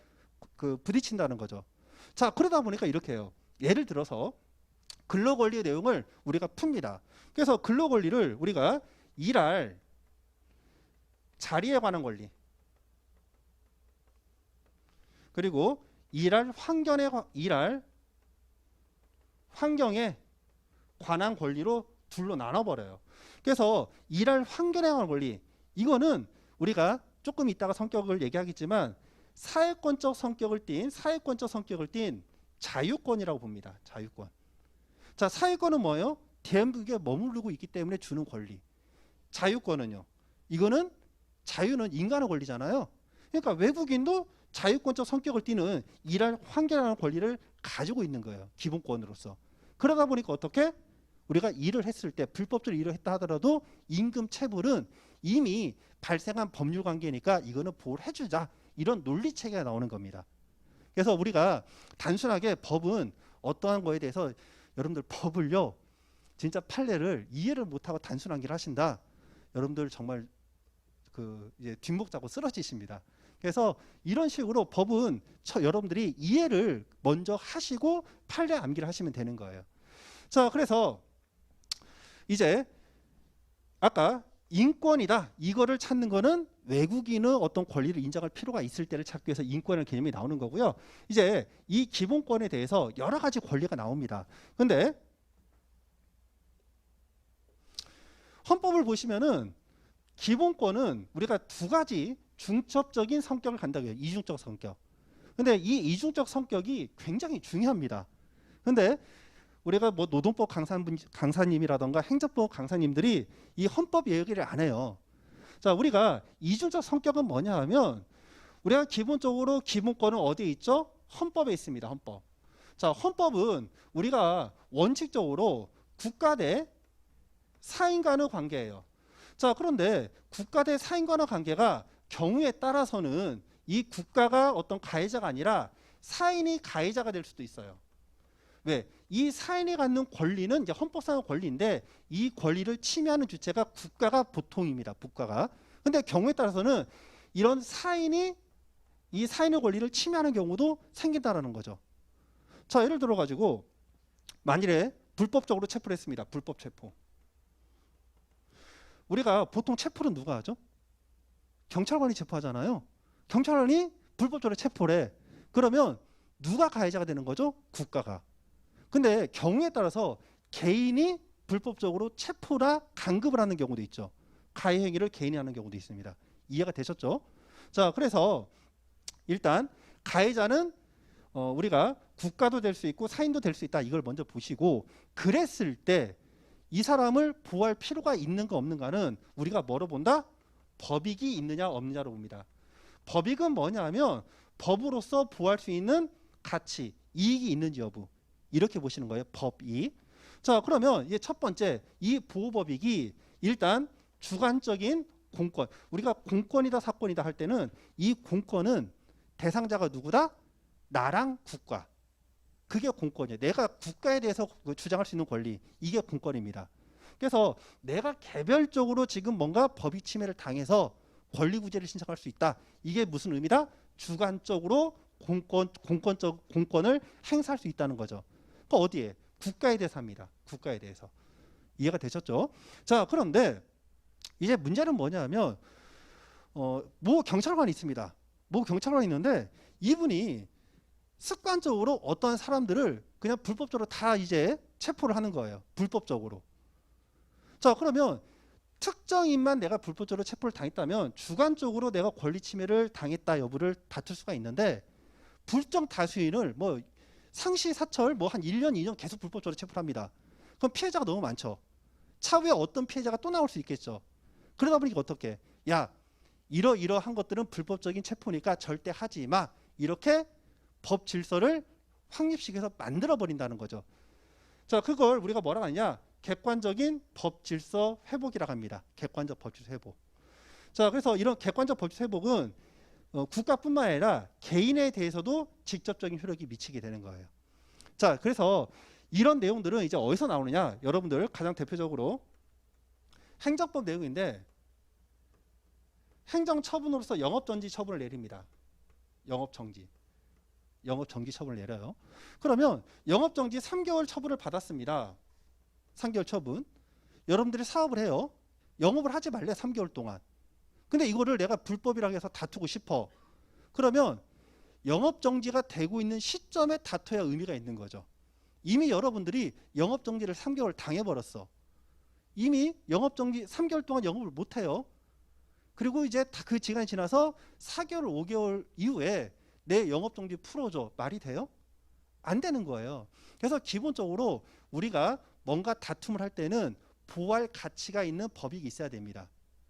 부딪힌다는 거죠. 자, 그러다 보니까 이렇게 해요. 예를 들어서 근로 권리의 내용을 우리가 풉니다. 그래서 근로 권리를 우리가 일할 자리에 관한 권리, 그리고 일할 환경에 관한 권리로 둘로 나눠버려요. 그래서 일할 환경에 관한 권리, 이거는 우리가 조금 이따가 성격을 얘기하겠지만 사회권적 성격을 띤 자유권이라고 봅니다. 자유권. 자, 사회권은 뭐예요? 대한민국에 머무르고 있기 때문에 주는 권리. 자유권은요. 이거는 자유는 인간의 권리잖아요. 그러니까 외국인도 자유권적 성격을 띠는 일할 환경이라는 권리를 가지고 있는 거예요. 기본권으로서. 그러다 보니까 어떻게 우리가 일을 했을 때 불법적으로 일을 했다 하더라도 임금 체불은 이미 발생한 법률 관계니까 이거는 보호를 해주자. 이런 논리 체계가 나오는 겁니다. 그래서 우리가 단순하게 법은 어떠한 거에 대해서 여러분들 법을요. 진짜 판례를 이해를 못하고 단순한 길 하신다. 여러분들 정말 이제 뒷목 잡고 쓰러지십니다. 그래서 이런 식으로 법은 여러분들이 이해를 먼저 하시고 판례 암기를 하시면 되는 거예요. 자, 그래서 이제 아까 인권이다 이거를 찾는 거는 외국인의 어떤 권리를 인정할 필요가 있을 때를 찾기 위해서 인권이라는 개념이 나오는 거고요. 이제 이 기본권에 대해서 여러 가지 권리가 나옵니다. 근데 헌법을 보시면은 기본권은 우리가 두 가지 중첩적인 성격을 간다고 해요. 이중적 성격. 근데 이 이중적 성격이 굉장히 중요합니다. 근데 우리가 뭐 노동법 강사님이라던가 행정법 강사님들이 이 헌법 얘기를 안 해요. 자, 우리가 이중적 성격은 뭐냐 하면 우리가 기본적으로 기본권은 어디에 있죠? 헌법에 있습니다. 헌법. 자, 헌법은 우리가 원칙적으로 국가 대 사인 간의 관계예요. 자, 그런데 국가 대 사인 간의 관계가 경우에 따라서는 이 국가가 어떤 가해자가 아니라 사인이 가해자가 될 수도 있어요. 왜? 이 사인이 갖는 권리는 이제 헌법상의 권리인데 이 권리를 침해하는 주체가 국가가 보통입니다. 국가가. 근데 경우에 따라서는 이런 사인이 이 사인의 권리를 침해하는 경우도 생긴다라는 거죠. 자, 예를 들어 가지고 만일에 불법적으로 체포를 했습니다. 불법 체포. 우리가 보통 체포는 누가 하죠? 경찰관이 체포하잖아요. 경찰관이 불법적으로 체포를 해. 그러면 누가 가해자가 되는 거죠? 국가가. 근데 경우에 따라서 개인이 불법적으로 체포나 간급을 하는 경우도 있죠. 가해 행위를 개인이 하는 경우도 있습니다. 이해가 되셨죠? 자, 그래서 일단 가해자는 우리가 국가도 될 수 있고 사인도 될 수 있다. 이걸 먼저 보시고 그랬을 때 이 사람을 보호할 필요가 있는가 없는가는 우리가 뭐로 본다? 법익이 있느냐 없느냐로 봅니다. 법익은 뭐냐 하면 법으로서 보호할 수 있는 가치, 이익이 있는지 여부. 이렇게 보시는 거예요. 법이. 자, 그러면 이제 첫 번째 이 보호법익이 일단 주관적인 공권. 우리가 공권이다 사건이다 할 때는 이 공권은 대상자가 누구다? 나랑 국가. 그게 공권이에요. 내가 국가에 대해서 주장할 수 있는 권리. 이게 공권입니다. 그래서 내가 개별적으로 지금 뭔가 법익 침해를 당해서 권리구제를 신청할 수 있다. 이게 무슨 의미다? 주관적으로 공권을 행사할 수 있다는 거죠. 그 어디에? 국가에 대해서 합니다. 국가에 대해서. 이해가 되셨죠? 자, 그런데 이제 문제는 뭐냐면 모 경찰관이 있습니다. 모 경찰관이 있는데 이분이 습관적으로 어떤 사람들을 그냥 불법적으로 다 이제 체포를 하는 거예요. 불법적으로. 자, 그러면 특정인만 내가 불법적으로 체포를 당했다면 주관적으로 내가 권리 침해를 당했다 여부를 다툴 수가 있는데 불정 다수인을 뭐 상시 사철 뭐 한 1년 2년 계속 불법적으로 체포를 합니다. 그럼 피해자가 너무 많죠. 차후에 어떤 피해자가 또 나올 수 있겠죠. 그러다 보니까 어떻게? 야, 이러한 것들은 불법적인 체포니까 절대 하지 마. 이렇게 법 질서를 확립시켜서 만들어 버린다는 거죠. 자, 그걸 우리가 뭐라고 하냐? 객관적인 법 질서 회복이라고 합니다. 객관적 법 질서 회복. 자, 그래서 이런 객관적 법 질서 회복은 국가뿐만 아니라 개인에 대해서도 직접적인 효력이 미치게 되는 거예요. 자, 그래서 이런 내용들은 이제 어디서 나오느냐? 여러분들 가장 대표적으로 행정법 내용인데 행정처분으로서 영업정지 처분을 내립니다. 영업정지 처분을 내려요. 그러면 영업정지 3개월 처분을 받았습니다. 3개월 처분. 여러분들이 사업을 해요. 영업을 하지 말래 3개월 동안. 근데 이거를 내가 불법이라고 해서 다투고 싶어. 그러면 영업정지가 되고 있는 시점에 다퉈야 의미가 있는 거죠. 이미 여러분들이 영업정지를 3개월 당해버렸어. 이미 영업정지 3개월 동안 영업을 못해요. 그리고 이제 그 기간이 지나서 4개월, 5개월 이후에 내 영업정지 풀어줘. 말이 돼요? 안 되는 거예요. 그래서 기본적으로 우리가 뭔가 다툼을 할 때는 보호할 가치가 있는 법이 있어야 됩니다.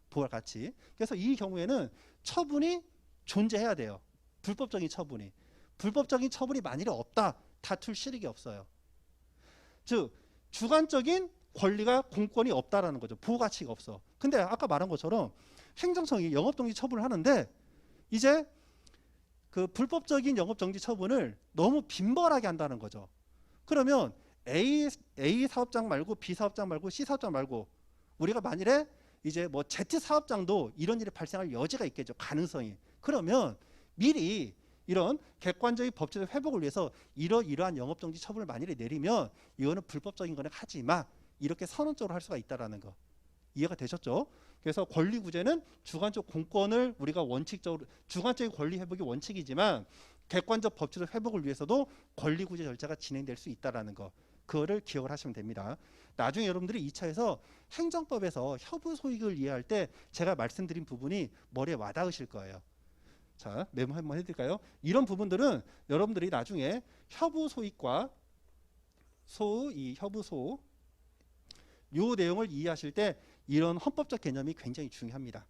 보호할 가치. 그래서 이 경우에는 처분이 존재해야 돼요. 불법적인 처분이. 불법적인 처분이 만일에 없다. 다툴 실익이 없어요. 즉 주관적인 권리가 공권이 없다라는 거죠. 보호 가치가 없어. 근데 아까 말한 것처럼 행정청이 영업정지 처분을 하는데 이제 그 불법적인 영업정지 처분을 너무 빈번하게 한다는 거죠. 그러면 A 사업장 말고 B 사업장 말고 C 사업장 말고 우리가 만일에 이제 뭐 Z 사업장도 이런 일이 발생할 여지가 있겠죠. 가능성이. 그러면 미리 이런 객관적인 법제적 회복을 위해서 이러한 영업정지 처분을 만일에 내리면 이거는 불법적인 거는 하지 마. 이렇게 선언적으로 할 수가 있다라는 거. 이해가 되셨죠? 그래서 권리구제는 주관적 공권을 우리가 원칙적으로 주관적인 권리 회복이 원칙이지만 객관적 법제적 회복을 위해서도 권리구제 절차가 진행될 수 있다라는 거. 그거를 기억을 하시면 됩니다. 나중에 여러분들이 2차에서 행정법에서 협의소익을 이해할 때 제가 말씀드린 부분이 머리에 와닿으실 거예요. 자, 메모 한번 해드릴까요? 이런 부분들은 여러분들이 나중에 협의소익과 이 협의소 요 내용을 이해하실 때 이런 헌법적 개념이 굉장히 중요합니다.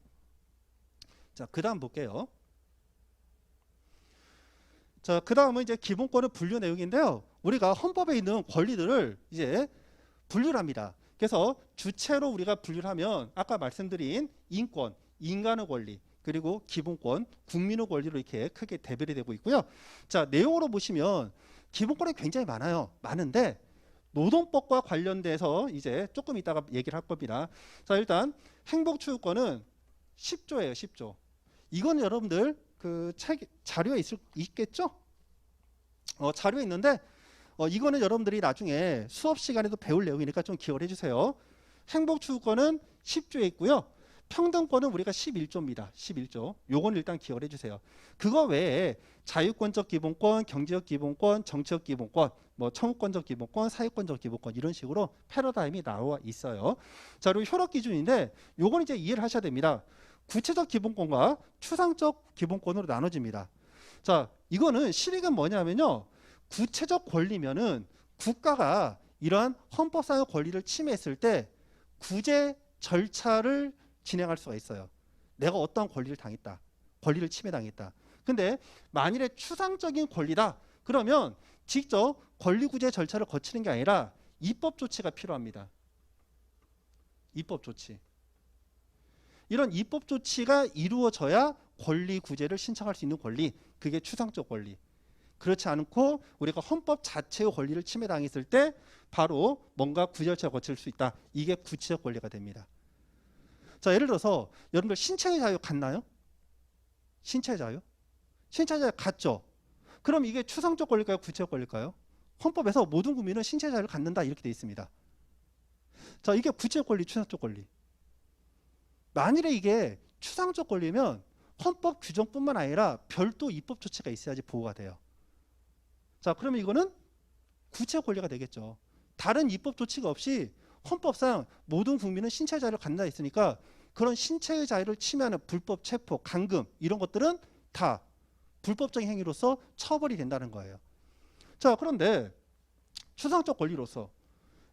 자, 그 다음 볼게요. 자, 그 다음은 이제 기본권의 분류 내용인데요. 우리가 헌법에 있는 권리들을 이제 분류를 합니다. 그래서 주체로 우리가 분류를 하면 아까 말씀드린 인권, 인간의 권리, 그리고 기본권, 국민의 권리로 이렇게 크게 대별이 되고 있고요. 자, 내용으로 보시면 기본권이 굉장히 많아요. 많은데 노동법과 관련돼서 이제 조금 이따가 얘기를 할 겁니다. 자, 일단 행복추구권은 10조예요. 10조. 이건 여러분들 그 책 자료에 있겠죠? 자료에 있는데 이거는 여러분들이 나중에 수업 시간에도 배울 내용이니까 좀 기억을 해주세요. 행복추구권은 10조에 있고요. 평등권은 우리가 11조입니다. 11조. 요건 일단 기억을 해주세요. 그거 외에 자유권적 기본권, 경제적 기본권, 정치적 기본권, 뭐 청구권적 기본권, 사회권적 기본권 이런 식으로 패러다임이 나와 있어요. 자, 그리고 효력 기준인데 요건 이제 이해를 하셔야 됩니다. 구체적 기본권과 추상적 기본권으로 나눠집니다. 자, 이거는 실익은 뭐냐면요. 구체적 권리면은 국가가 이러한 헌법상의 권리를 침해했을 때 구제 절차를 진행할 수가 있어요. 내가 어떤 권리를 당했다. 권리를 침해당했다. 근데 만일에 추상적인 권리다. 그러면 직접 권리구제 절차를 거치는 게 아니라 입법 조치가 필요합니다. 입법 조치. 이런 입법 조치가 이루어져야 권리구제를 신청할 수 있는 권리. 그게 추상적 권리. 그렇지 않고 우리가 헌법 자체의 권리를 침해당했을 때 바로 뭔가 구제 절차를 거칠 수 있다. 이게 구체적 권리가 됩니다. 자, 예를 들어서 여러분들 신체의 자유 같나요? 신체의 자유? 신체의 자유 같죠? 그럼 이게 추상적 권리일까요? 구체적 권리일까요? 헌법에서 모든 국민은 신체의 자유를 갖는다 이렇게 되어 있습니다. 자, 이게 구체적 권리, 추상적 권리. 만일에 이게 추상적 권리면 헌법 규정뿐만 아니라 별도 입법 조치가 있어야지 보호가 돼요. 자, 그러면 이거는 구체적 권리가 되겠죠. 다른 입법 조치가 없이 헌법상 모든 국민은 신체의 자유를 갖는다 했으니까 그런 신체의 자유를 침해하는 불법 체포, 감금 이런 것들은 다 불법적인 행위로서 처벌이 된다는 거예요. 자, 그런데 추상적 권리로서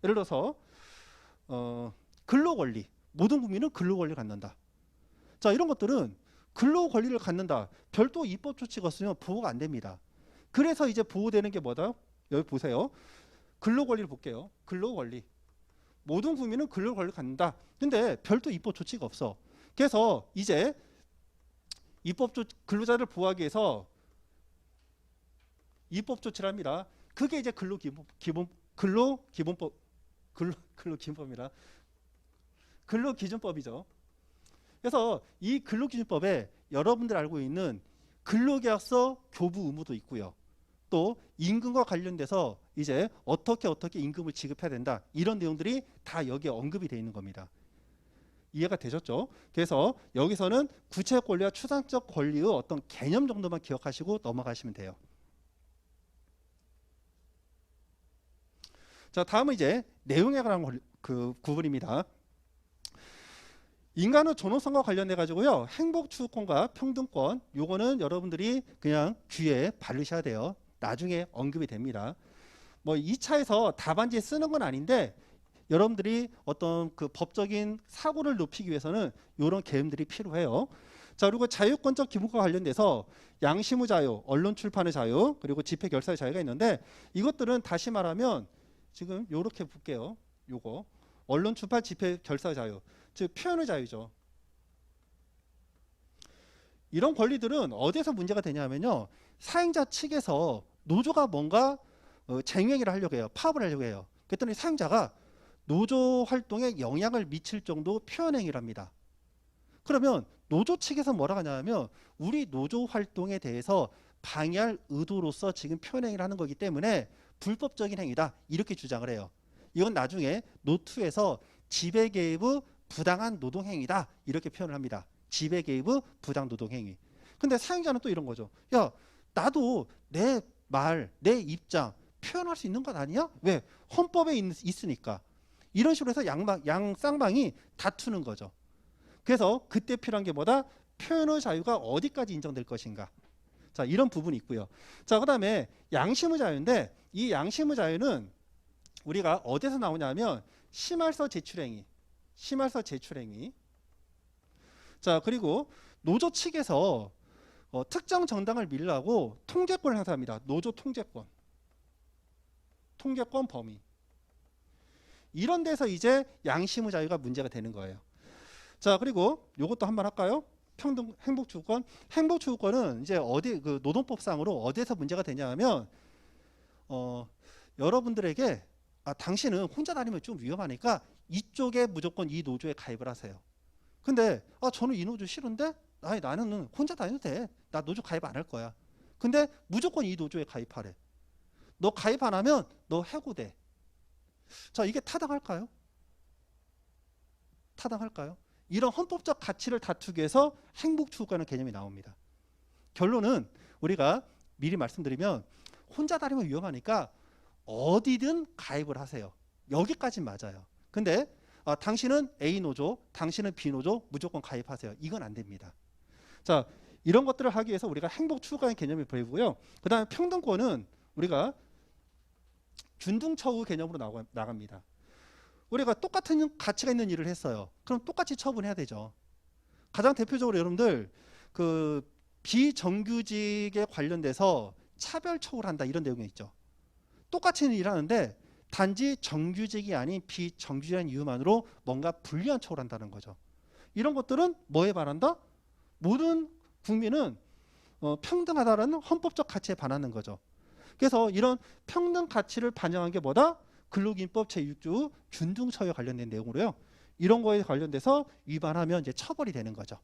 예를 들어서 근로 권리, 모든 국민은 근로 권리를 갖는다. 자, 이런 것들은 근로 권리를 갖는다. 별도 입법 조치가 없으면 보호가 안 됩니다. 그래서 이제 보호되는 게 뭐다? 여기 보세요. 근로 권리를 볼게요. 근로 권리. 모든 국민은 근로 권리를 갖는다. 근데 별도 입법 조치가 없어. 그래서 이제 근로자를 보호하기 위해서 입법 조치를 합니다. 그게 이제 근로기준법이죠. 그래서 이 근로기준법에 여러분들 알고 있는 근로계약서 교부 의무도 있고요. 또 임금과 관련돼서 이제 어떻게 임금을 지급해야 된다. 이런 내용들이 다 여기에 언급이 되어 있는 겁니다. 이해가 되셨죠? 그래서 여기서는 구체적 권리와 추상적 권리의 어떤 개념 정도만 기억하시고 넘어가시면 돼요. 자, 다음은 이제 내용에 관한 그 구분입니다. 인간의 존엄성과 관련해 가지고요. 행복추구권과 평등권 요거는 여러분들이 그냥 귀에 바르셔야 돼요. 나중에 언급이 됩니다. 뭐 2차에서 답안지에 쓰는 건 아닌데 여러분들이 어떤 그 법적인 사고를 높이기 위해서는 이런 개념들이 필요해요. 자, 그리고 자유권적 기본과 관련돼서 양심의 자유, 언론 출판의 자유, 그리고 집회 결사의 자유가 있는데 이것들은 다시 말하면 지금 요렇게 볼게요. 요거 언론 출판 집회 결사의 자유, 즉 표현의 자유죠. 이런 권리들은 어디에서 문제가 되냐면요. 사용자 측에서 노조가 뭔가 쟁행위를 하려고 해요. 파업을 하려고 해요. 그랬더니 사용자가 노조 활동에 영향을 미칠 정도 표현행위를 합니다. 그러면 노조 측에서 뭐라고 하냐면 우리 노조 활동에 대해서 방해할 의도로서 지금 표현행위를 하는 거기 때문에 불법적인 행위다 이렇게 주장을 해요. 이건 나중에 노2에서 지배 개입의 부당한 노동행위다 이렇게 표현을 합니다. 지배 개입의 부당 노동행위. 근데 사용자는 또 이런 거죠. 야, 나도 내 말, 내 입장 표현할 수 있는 것 아니야? 왜? 헌법에 있으니까. 이런 식으로 해서 양 쌍방이 다투는 거죠. 그래서 그때 필요한 게 뭐다? 표현의 자유가 어디까지 인정될 것인가. 자, 이런 부분이 있고요. 자, 그다음에 양심의 자유인데 이 양심의 자유는 우리가 어디서 나오냐면 심할서 제출행위. 심할서 제출행위. 자, 그리고 노조 측에서 특정 정당을 밀라고 통제권을 행사합니다. 노조 통제권. 통제권 범위. 이런 데서 이제 양심의 자유가 문제가 되는 거예요. 자, 그리고 이것도 한번 할까요? 평등 행복추구권. 행복추구권은 이제 어디 그 노동법상으로 어디에서 문제가 되냐면 여러분들에게 당신은 혼자 다니면 좀 위험하니까 이쪽에 무조건 이 노조에 가입을 하세요. 근데 저는 이 노조 싫은데 아니 나는 혼자 다녀도 돼. 나 노조 가입 안 할 거야. 근데 무조건 이 노조에 가입하래. 너 가입 안 하면 너 해고돼. 자, 이게 타당할까요? 타당할까요? 이런 헌법적 가치를 다투기 위해서 행복추구권의 개념이 나옵니다. 결론은 우리가 미리 말씀드리면 혼자 다니면 위험하니까 어디든 가입을 하세요. 여기까지 맞아요. 근데 당신은 A 노조, 당신은 B 노조 무조건 가입하세요. 이건 안 됩니다. 자, 이런 것들을 하기 위해서 우리가 행복추구권의 개념이 보이고요. 그 다음에 평등권은 우리가 균등처우 개념으로 나갑니다. 우리가 똑같은 가치가 있는 일을 했어요. 그럼 똑같이 처분해야 되죠. 가장 대표적으로 여러분들 그 비정규직에 관련돼서 차별 처우를 한다 이런 내용이 있죠. 똑같이 일을 하는데 단지 정규직이 아닌 비정규직이라는 이유만으로 뭔가 불리한 처우를 한다는 거죠. 이런 것들은 뭐에 반한다? 모든 국민은 평등하다라는 헌법적 가치에 반하는 거죠. 그래서 이런 평등 가치를 반영한 게 뭐다? 근로기준법 제6조 균등처우에 관련된 내용으로요. 이런 거에 관련돼서 위반하면 이제 처벌이 되는 거죠.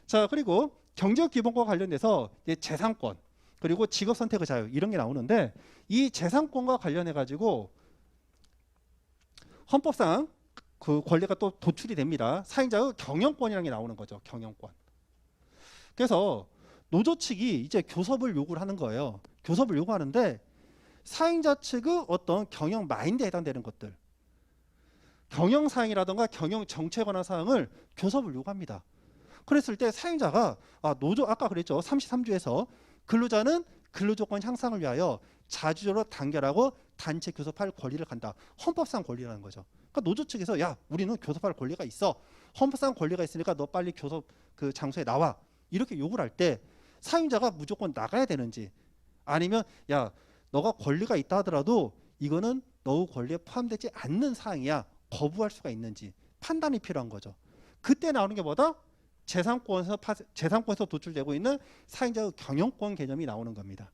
자, 그리고 경제적 기본권과 관련돼서 이제 재산권 그리고 직업 선택의 자유 이런 게 나오는데 이 재산권과 관련해 가지고 헌법상 그 권리가 또 도출이 됩니다. 사용자의 경영권이라는 게 나오는 거죠. 경영권. 그래서 노조 측이 이제 교섭을 요구를 하는 거예요. 교섭을 요구하는데 사용자 측의 어떤 경영 마인드에 해당되는 것들, 경영 사항이라든가 경영 정책에 관한 사항을 교섭을 요구합니다. 그랬을 때 사용자가 노조 아까 그랬죠. 33조에서 근로자는 근로조건 향상을 위하여 자주적으로 단결하고 단체 교섭할 권리를 간다. 헌법상 권리라는 거죠. 그러니까 노조 측에서 야 우리는 교섭할 권리가 있어. 헌법상 권리가 있으니까 너 빨리 교섭 그 장소에 나와. 이렇게 요구를 할 때 사용자가 무조건 나가야 되는지 아니면 야 너가 권리가 있다 하더라도 이거는 너의 권리에 포함되지 않는 사항이야. 거부할 수가 있는지 판단이 필요한 거죠. 그때 나오는 게 뭐다? 재산권에서 도출되고 있는 사용자의 경영권 개념이 나오는 겁니다.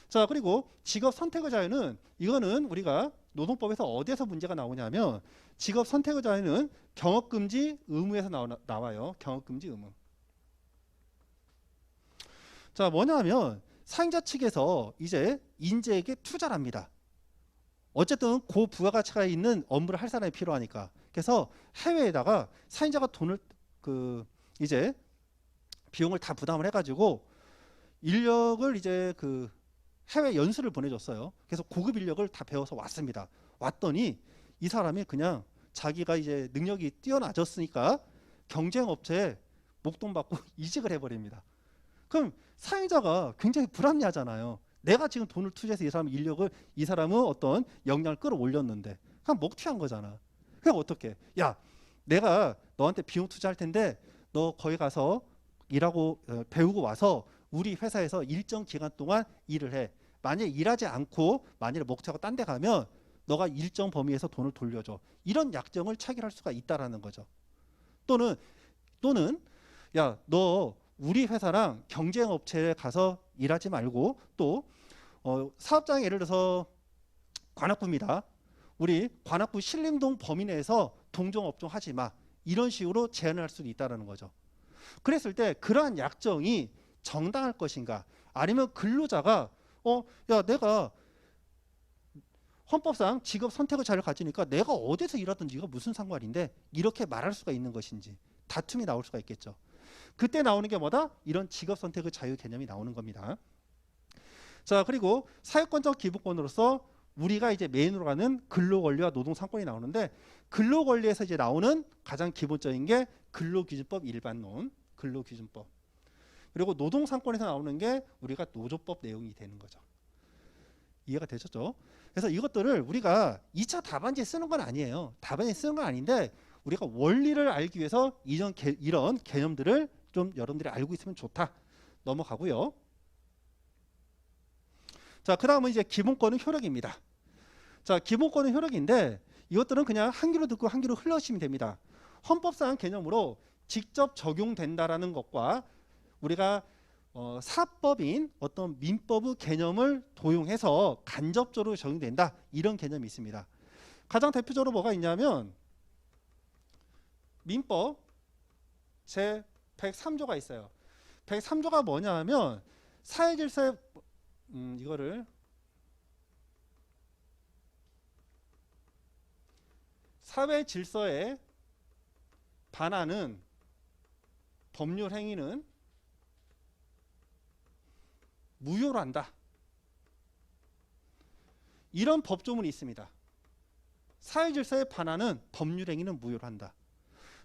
자, 그리고 직업 선택의 자유는 이거는 우리가 노동법에서 어디에서 문제가 나오냐면 직업 선택의 자유는 경업금지 의무에서 나와요. 경업금지 의무. 자, 뭐냐면 사용자 측에서 이제 인재에게 투자를 합니다. 어쨌든 고부가가치가 있는 업무를 할 사람이 필요하니까. 그래서 해외에다가 사용자가 돈을 이제 비용을 다 부담을 해가지고 인력을 이제 해외 연수를 보내줬어요. 그래서 고급 인력을 다 배워서 왔습니다. 왔더니 이 사람이 그냥 자기가 이제 능력이 뛰어나졌으니까 경쟁업체에 목돈 받고 이직을 해버립니다. 그럼 사용자가 굉장히 불합리하잖아요. 내가 지금 돈을 투자해서 이 사람의 어떤 역량을 끌어올렸는데 그냥 먹튀한 거잖아. 그냥 어떻게? 야, 내가 너한테 비용 투자할 텐데 너 거기 가서 일하고 배우고 와서 우리 회사에서 일정 기간 동안 일을 해. 만약에 일하지 않고 만약에 먹튀하고 딴 데 가면 너가 일정 범위에서 돈을 돌려줘. 이런 약정을 체결할 수가 있다라는 거죠. 또는 야, 너 우리 회사랑 경쟁 업체에 가서 일하지 말고 또 사업장 예를 들어서 관악구입니다. 우리 관악구 신림동 범위 내에서 동종 업종 하지 마. 이런 식으로 제한을 할 수도 있다는 거죠. 그랬을 때 그러한 약정이 정당할 것인가? 아니면 근로자가 야, 내가 헌법상 직업 선택의 자유를 가지니까 내가 어디서 일하든지 이거 무슨 상관인데 이렇게 말할 수가 있는 것인지 다툼이 나올 수가 있겠죠. 그때 나오는 게 뭐다? 이런 직업 선택의 자유 개념이 나오는 겁니다. 자, 그리고 사회권적 기본권으로서 우리가 이제 메인으로 가는 근로권리와 노동상권이 나오는데 근로권리에서 이제 나오는 가장 기본적인 게 근로기준법 일반론, 근로기준법. 그리고 노동상권에서 나오는 게 우리가 노조법 내용이 되는 거죠. 이해가 되셨죠? 그래서 이것들을 우리가 2차 답안지에 쓰는 건 아니에요. 답안지에 쓰는 건 아닌데 우리가 원리를 알기 위해서 이런 개념들을 좀 여러분들이 알고 있으면 좋다. 넘어가고요. 자, 그 다음은 이제 기본권은 효력입니다. 자, 기본권은 효력인데 이것들은 그냥 한 귀로 듣고 한 귀로 흘러시면 됩니다. 헌법상 개념으로 직접 적용된다라는 것과 우리가 사법인 어떤 민법의 개념을 도용해서 간접적으로 적용된다. 이런 개념이 있습니다. 가장 대표적으로 뭐가 있냐면 민법 제 103조가 있어요. 103조가 뭐냐 하면 사회질서의 이거를 사회 질서에 반하는 법률 행위는 무효로 한다. 이런 법조문이 있습니다. 사회 질서에 반하는 법률 행위는 무효로 한다.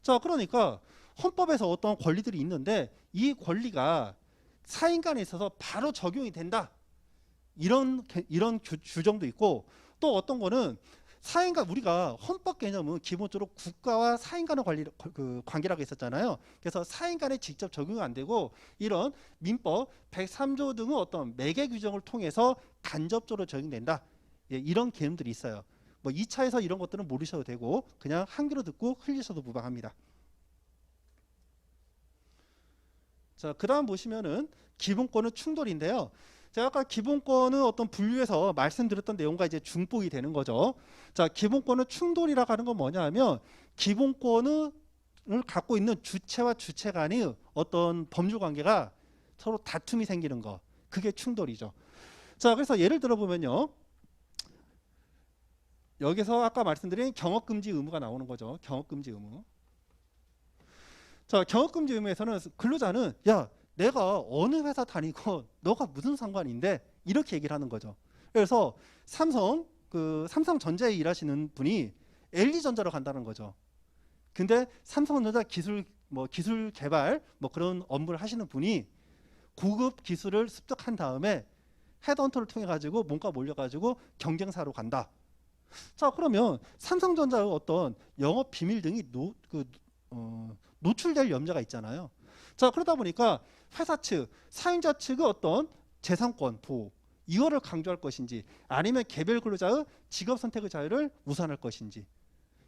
자, 그러니까 헌법에서 어떤 권리들이 있는데 이 권리가 사인간에 있어서 바로 적용이 된다. 이런 규정도 있고 또 어떤 거는 사인간 우리가 헌법 개념은 기본적으로 국가와 사인 간의 관계라고 있었잖아요. 그래서 사인 간에 직접 적용이 안 되고 이런 민법 103조 등의 어떤 매개 규정을 통해서 간접적으로 적용된다. 예, 이런 개념들이 있어요. 뭐 2차에서 이런 것들은 모르셔도 되고 그냥 한 귀로 듣고 흘리셔도 무방합니다. 자, 그다음 보시면은 기본권은 충돌인데요. 제가 아까 기본권은 어떤 분류에서 말씀드렸던 내용과 이제 중복이 되는 거죠. 자, 기본권은 충돌이라고 하는 건 뭐냐 하면 기본권을 갖고 있는 주체와 주체 간의 어떤 법률 관계가 서로 다툼이 생기는 거. 그게 충돌이죠. 자, 그래서 예를 들어 보면요. 여기서 아까 말씀드린 경업금지 의무가 나오는 거죠. 경업금지 의무. 자, 경업금지 의무에서는 근로자는 야, 내가 어느 회사 다니고 너가 무슨 상관인데 이렇게 얘기를 하는 거죠. 그래서 삼성전자에 일하시는 분이 LG전자로 간다는 거죠. 근데 삼성전자 기술 개발 그런 업무를 하시는 분이 고급 기술을 습득한 다음에 헤드헌터를 통해 가지고 뭔가 몰려 가지고 경쟁사로 간다. 자, 그러면 삼성전자의 어떤 영업 비밀 등이 노출될 염려가 있잖아요. 자, 그러다 보니까 회사 측, 사용자 측의 어떤 재산권 보호 이거를 강조할 것인지 아니면 개별 근로자의 직업 선택의 자유를 우선할 것인지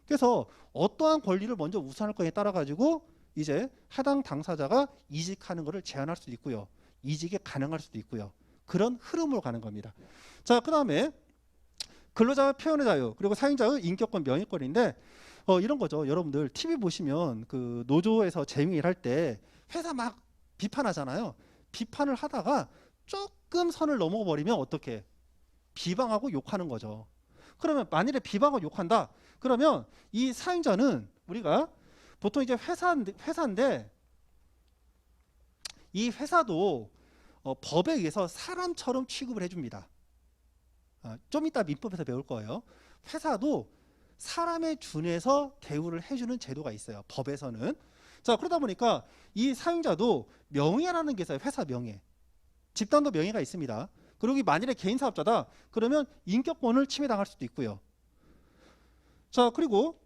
그래서 어떠한 권리를 먼저 우선할 거에 따라 가지고 이제 해당 당사자가 이직하는 것을 제한할 수도 있고요. 이직이 가능할 수도 있고요. 그런 흐름으로 가는 겁니다. 자, 그 다음에 근로자의 표현의 자유 그리고 사용자의 인격권 명예권인데 이런 거죠. 여러분들 TV 보시면 그 노조에서 재미를 할 때 회사 막 비판하잖아요. 비판을 하다가 조금 선을 넘어버리면 어떻게 비방하고 욕하는 거죠. 그러면 만일에 비방하고 욕한다. 그러면 이 사용자는 우리가 보통 이제 회사인데 이 회사도 법에 의해서 사람처럼 취급을 해줍니다. 좀 이따 민법에서 배울 거예요. 회사도 사람에 준해서 대우를 해주는 제도가 있어요. 법에서는. 자, 그러다 보니까 이 사용자도 명예라는 게 있어요. 회사 명예. 집단도 명예가 있습니다. 그리고 만일에 개인 사업자다. 그러면 인격권을 침해당할 수도 있고요. 자, 그리고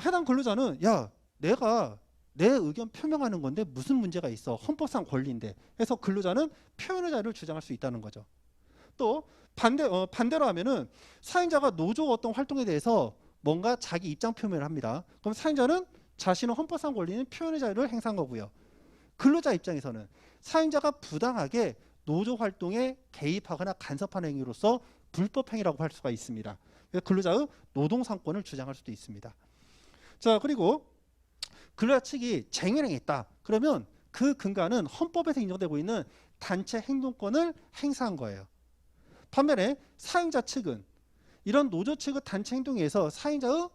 해당 근로자는 야, 내가 내 의견 표명하는 건데 무슨 문제가 있어? 헌법상 권리인데. 해서 근로자는 표현의 자유를 주장할 수 있다는 거죠. 또 반대로 하면은 사행자가 노조 어떤 활동에 대해서 뭔가 자기 입장 표명을 합니다. 그럼 사행자는 자신의 헌법상 권리는 표현의 자유를 행사한 거고요. 근로자 입장에서는 사행자가 부당하게 노조 활동에 개입하거나 간섭하는 행위로서 불법 행위라고 할 수가 있습니다. 그래서 근로자의 노동 상권을 주장할 수도 있습니다. 자, 그리고 근로자 측이 쟁의를 했다. 그러면 그 근거는 헌법에서 인정되고 있는 단체 행동권을 행사한 거예요. 반면에 사행자 측은 이런 노조 측의 단체 행동에 의해서 사행자의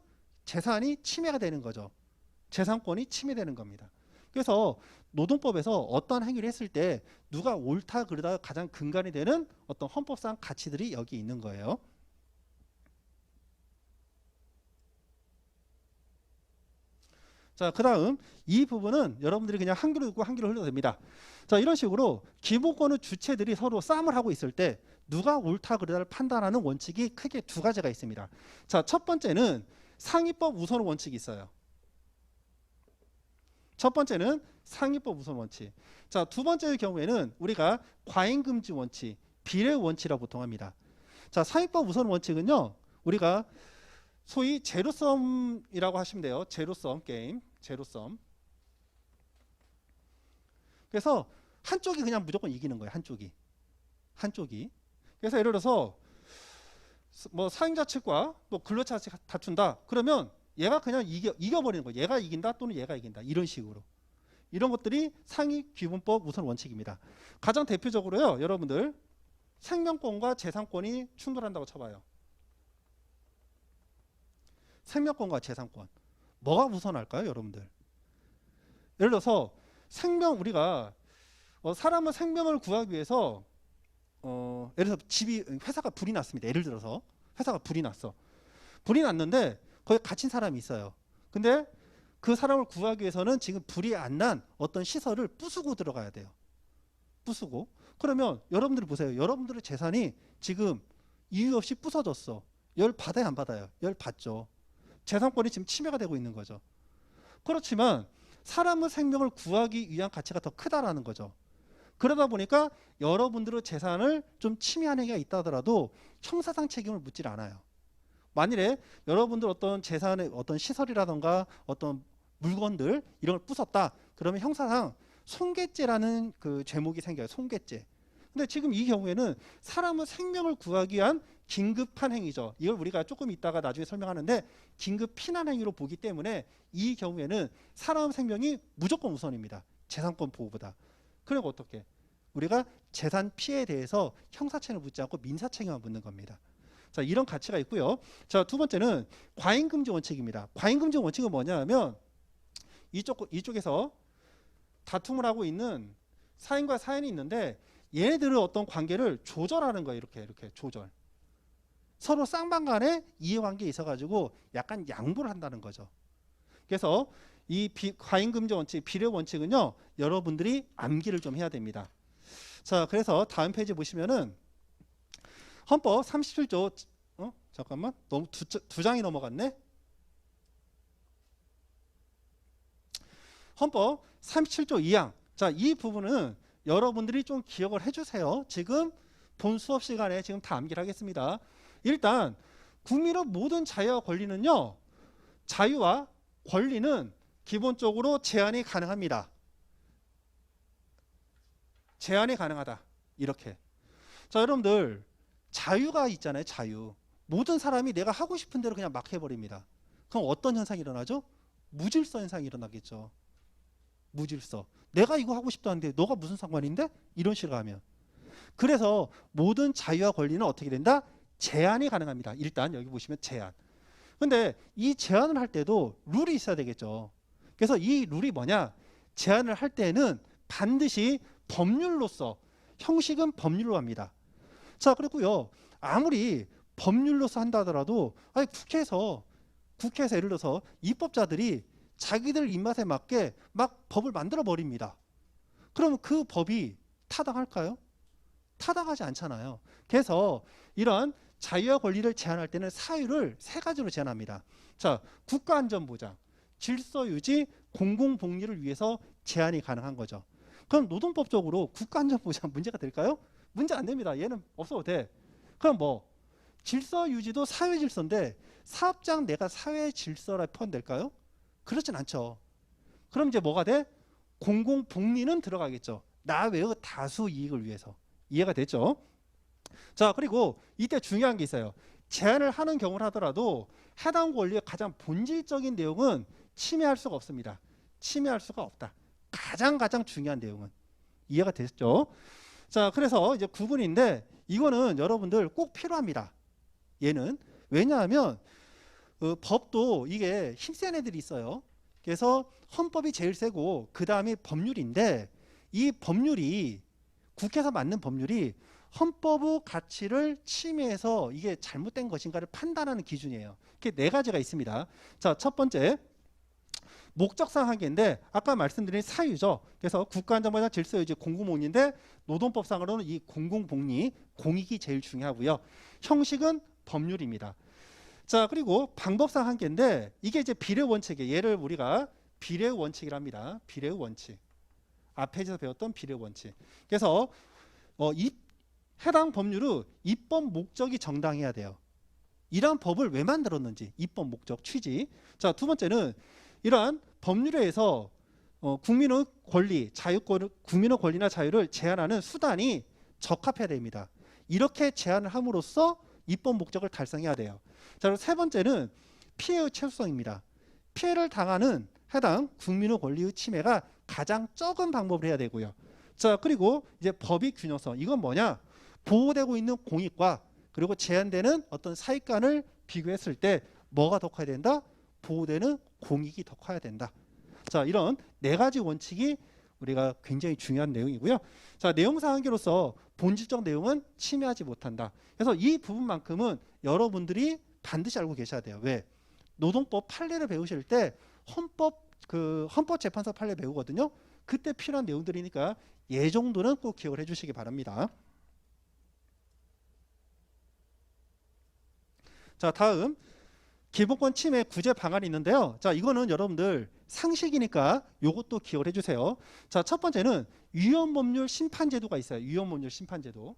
재산이 침해가 되는 거죠. 재산권이 침해되는 겁니다. 그래서 노동법에서 어떤 행위를 했을 때 누가 옳다 그르다 가장 근간이 되는 어떤 헌법상 가치들이 여기 있는 거예요. 자, 그 다음 이 부분은 여러분들이 그냥 한 귀로 듣고 한 귀로 흘려도 됩니다. 자, 이런 식으로 기본권의 주체들이 서로 싸움을 하고 있을 때 누가 옳다 그르다를 판단하는 원칙이 크게 두 가지가 있습니다. 자, 첫 번째는 상위법 우선 원칙이 있어요. 첫 번째는 상위법 우선 원칙. 자, 두 번째의 경우에는 우리가 과잉금지 원칙, 비례 원칙이라고 보통 합니다. 자, 상위법 우선 원칙은요, 우리가 소위 제로섬이라고 하시면 돼요. 제로섬 게임, 제로섬. 그래서 한쪽이 그냥 무조건 이기는 거예요. 한쪽이. 그래서 예를 들어서 뭐 사행자 측과 또 근로자 측 다툰다. 그러면 얘가 그냥 이겨버리는 거예요. 얘가 이긴다 또는 얘가 이긴다. 이런 식으로. 이런 것들이 상위 기본법 우선 원칙입니다. 가장 대표적으로요. 여러분들 생명권과 재산권이 충돌한다고 쳐봐요. 생명권과 재산권. 뭐가 우선할까요? 여러분들. 예를 들어서 우리가 사람은 생명을 구하기 위해서 예를 들어서 회사가 불이 났습니다. 예를 들어서 회사가 불이 났어. 불이 났는데 거기 갇힌 사람이 있어요. 근데 그 사람을 구하기 위해서는 지금 불이 안 난 어떤 시설을 부수고 들어가야 돼요. 부수고. 그러면 여러분들이 보세요. 여러분들의 재산이 지금 이유 없이 부서졌어. 열 받아요, 안 받아요? 열 받죠. 재산권이 지금 침해가 되고 있는 거죠. 그렇지만 사람의 생명을 구하기 위한 가치가 더 크다라는 거죠. 그러다 보니까 여러분들의 재산을 좀 침해하는 행위가 있다 하더라도 형사상 책임을 묻질 않아요. 만일에 여러분들 어떤 재산의 어떤 시설이라던가 어떤 물건들 이런 걸 부쉈다. 그러면 형사상 손괴죄라는 그 죄목이 생겨요. 손괴죄. 근데 지금 이 경우에는 사람의 생명을 구하기 위한 긴급한 행위죠. 이걸 우리가 조금 이따가 나중에 설명하는데 긴급 피난 행위로 보기 때문에 이 경우에는 사람 생명이 무조건 우선입니다. 재산권 보호보다. 그리고 어떻게? 우리가 재산 피해에 대해서 형사책임을 묻지 않고 민사책임만 묻는 겁니다. 자, 이런 가치가 있고요. 자, 두 번째는 과잉금지 원칙입니다. 과잉금지 원칙은 뭐냐면 이쪽에서 다툼을 하고 있는 사인과 사인이 있는데 얘네들의 어떤 관계를 조절하는 거예요. 이렇게 조절. 서로 쌍방간에 이해관계에 있어가지고 약간 양보를 한다는 거죠. 그래서 이 과잉금지 원칙, 비례 원칙은요. 여러분들이 암기를 좀 해야 됩니다. 자, 그래서 다음 페이지 보시면은 헌법 37조 잠깐만 너무 두 장이 넘어갔네. 헌법 37조 2항. 자, 이 부분은 여러분들이 좀 기억을 해주세요. 지금 본 수업 시간에 지금 다 암기를 하겠습니다. 일단 국민의 모든 자유와 권리는요. 자유와 권리는 기본적으로 제한이 가능합니다. 제한이 가능하다. 이렇게. 자, 여러분들 자유가 있잖아요. 자유. 모든 사람이 내가 하고 싶은 대로 그냥 막 해버립니다. 그럼 어떤 현상이 일어나죠? 무질서 현상이 일어나겠죠. 무질서. 내가 이거 하고 싶다는데 너가 무슨 상관인데? 이런 식으로 하면. 그래서 모든 자유와 권리는 어떻게 된다? 제한이 가능합니다. 일단 여기 보시면 제한. 근데 이 제한을 할 때도 룰이 있어야 되겠죠. 그래서 이 룰이 뭐냐? 제한을 할 때는 반드시 법률로서, 형식은 법률로 합니다. 자, 그리고요. 아무리 법률로서 한다 하더라도 아니 국회에서 예를 들어서 입법자들이 자기들 입맛에 맞게 막 법을 만들어 버립니다. 그럼 그 법이 타당할까요? 타당하지 않잖아요. 그래서 이런 자유와 권리를 제한할 때는 사유를 세 가지로 제한합니다. 자, 국가안전보장, 질서유지, 공공복리를 위해서 제한이 가능한 거죠. 그럼 노동법적으로 국가안전보장 문제가 될까요? 문제 안 됩니다. 얘는 없어도 돼. 그럼 뭐 질서유지도 사회질서인데 사업장 내가 사회질서라 포함될까요? 그렇진 않죠. 그럼 이제 뭐가 돼? 공공복리는 들어가겠죠. 나 외의 다수 이익을 위해서. 이해가 됐죠? 자, 그리고 이때 중요한 게 있어요. 제한을 하는 경우를 하더라도 해당 권리의 가장 본질적인 내용은 침해할 수가 없습니다. 침해할 수가 없다. 가장 중요한 내용은. 이해가 됐죠? 자, 그래서 이제 구분인데 이거는 여러분들 꼭 필요합니다. 얘는. 왜냐하면 법도 이게 힘센 애들이 있어요. 그래서 헌법이 제일 세고 그 다음이 법률인데 이 법률이 국회에서 만든 법률이 헌법의 가치를 침해해서 이게 잘못된 것인가를 판단하는 기준이에요. 이렇게 네 가지가 있습니다. 자, 첫 번째 목적상 한계인데 아까 말씀드린 사유죠. 그래서 국가안전보장 질서유지 공공복리인데 노동법상으로는 이 공공복리 공익이 제일 중요하고요. 형식은 법률입니다. 자, 그리고 방법상 한계인데 이게 이제 비례 원칙이에요. 얘를 우리가 비례 원칙이랍니다. 비례 원칙. 앞에서 배웠던 비례 원칙. 그래서 이 해당 법률은 입법 목적이 정당해야 돼요. 이러한 법을 왜 만들었는지 입법 목적 취지. 자, 두 번째는 이러한 법률에 의해서 국민의 권리, 국민의 권리나 자유를 제한하는 수단이 적합해야 됩니다. 이렇게 제한을 함으로써 입법 목적을 달성해야 돼요. 자, 그리고 세 번째는 피해의 최소성입니다. 피해를 당하는 해당 국민의 권리의 침해가 가장 적은 방법을 해야 되고요. 자, 그리고 이제 법의 균형성. 이건 뭐냐? 보호되고 있는 공익과 그리고 제한되는 어떤 사익간을 비교했을 때 뭐가 더 커야 된다? 보호되는 공익이 더 커야 된다. 자, 이런 네 가지 원칙이 우리가 굉장히 중요한 내용이고요. 자, 내용상 한계로서 본질적 내용은 침해하지 못한다. 그래서 이 부분만큼은 여러분들이 반드시 알고 계셔야 돼요. 왜? 노동법 판례를 배우실 때 헌법재판소 판례 배우거든요. 그때 필요한 내용들이니까 예 정도는 꼭 기억을 해주시기 바랍니다. 자, 다음 기본권 침해 구제 방안이 있는데요. 자, 이거는 여러분들 상식이니까 이것도 기억을 해주세요. 자, 첫 번째는 위헌법률 심판제도가 있어요. 위헌법률 심판제도.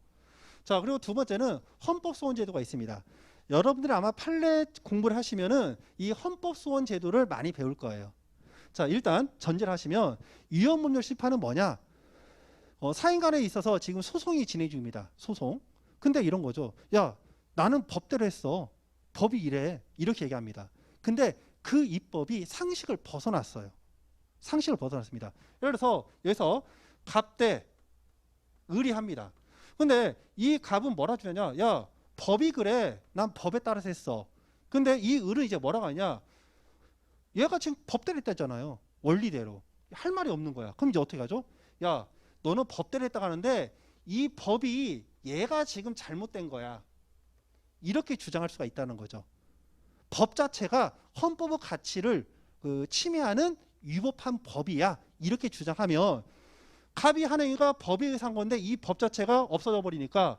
자, 그리고 두 번째는 헌법소원제도가 있습니다. 여러분들이 아마 판례 공부를 하시면은 이 헌법소원제도를 많이 배울 거예요. 자, 일단 전제를 하시면 위헌법률 심판은 뭐냐? 사인 간에 있어서 지금 소송이 진행 중입니다. 소송. 근데 이런 거죠. 야, 나는 법대로 했어. 법이 이래. 이렇게 얘기합니다. 근데 그 입법이 상식을 벗어났어요. 상식을 벗어났습니다. 예를 들어서 여기서 갑대 의리합니다. 근데 이 갑은 뭐라 주냐? 야, 법이 그래. 난 법에 따라서 했어. 근데 이 을은 이제 뭐라고 하냐? 얘가 지금 법대로 했다잖아요. 원리대로. 할 말이 없는 거야. 그럼 이제 어떻게 하죠? 야, 너는 법대로 했다고 하는데 이 법이 얘가 지금 잘못된 거야. 이렇게 주장할 수가 있다는 거죠. 법 자체가 헌법의 가치를 침해하는 위법한 법이야. 이렇게 주장하면 갑이 한 행위가 법에 의한 건데 이 법 자체가 없어져 버리니까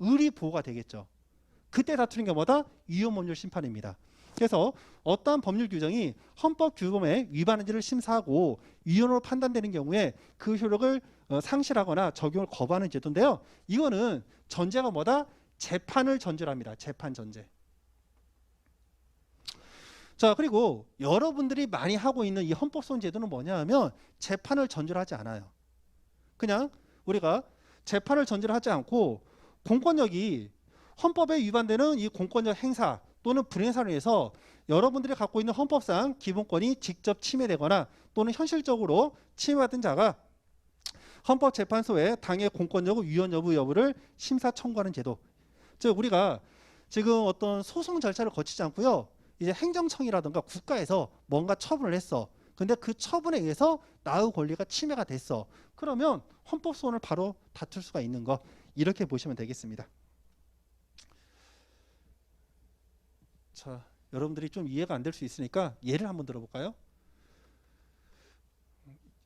의리 보호가 되겠죠. 그때 다투는 게 뭐다? 위헌법률 심판입니다. 그래서 어떠한 법률 규정이 헌법 규범에 위반한지를 심사하고 위헌으로 판단되는 경우에 그 효력을 상실하거나 적용을 거부하는 제도인데요. 이거는 전제가 뭐다? 재판을 전제로 합니다. 재판 전제. 자, 그리고 여러분들이 많이 하고 있는 이 헌법소원 제도는 뭐냐 하면 재판을 전제로 하지 않아요. 그냥 우리가 재판을 전제로 하지 않고 공권력이 헌법에 위반되는 이 공권력 행사 또는 불행사를 위해서 여러분들이 갖고 있는 헌법상 기본권이 직접 침해되거나 또는 현실적으로 침해받은 자가 헌법재판소에 당의 공권력 위헌 여부를 심사 청구하는 제도. 즉 우리가 지금 어떤 소송 절차를 거치지 않고요. 이제 행정청이라든가 국가에서 뭔가 처분을 했어. 근데 그 처분에 의해서 나의 권리가 침해가 됐어. 그러면 헌법소원을 바로 다툴 수가 있는 거. 이렇게 보시면 되겠습니다. 자, 여러분들이 좀 이해가 안 될 수 있으니까 예를 한번 들어볼까요?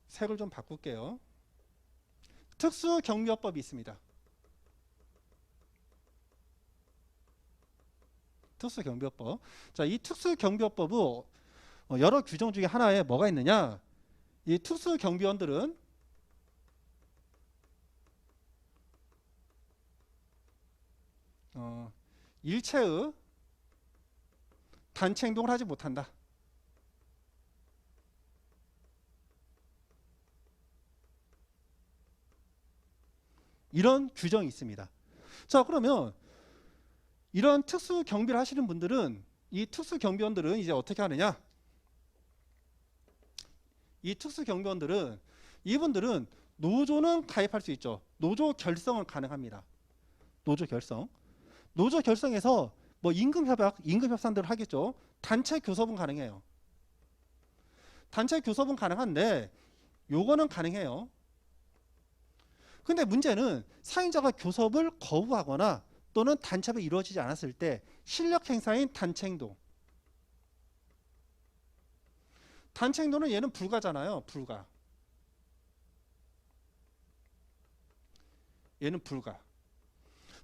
색을 좀 바꿀게요. 특수경비업법이 있습니다. 특수경비업법. 자, 이 특수경비업법은 여러 규정 중에 하나에 뭐가 있느냐? 이 특수경비원들은 일체의 단체 행동을 하지 못한다. 이런 규정이 있습니다. 자, 그러면 이런 특수 경비를 하시는 분들은, 이 특수 경비원들은 이제 어떻게 하느냐? 이 특수 경비원들은, 이분들은 노조는 가입할 수 있죠. 노조 결성은 가능합니다. 노조 결성. 노조 결성에서 뭐 임금 협상들을 하겠죠. 단체 교섭은 가능해요. 단체 교섭은 가능한데 요거는 가능해요. 근데 문제는 사인자가 교섭을 거부하거나 또는 단체가 이루어지지 않았을 때 실력 행사인 단체 행동. 단체 행동은 얘는 불가잖아요. 불가. 얘는 불가.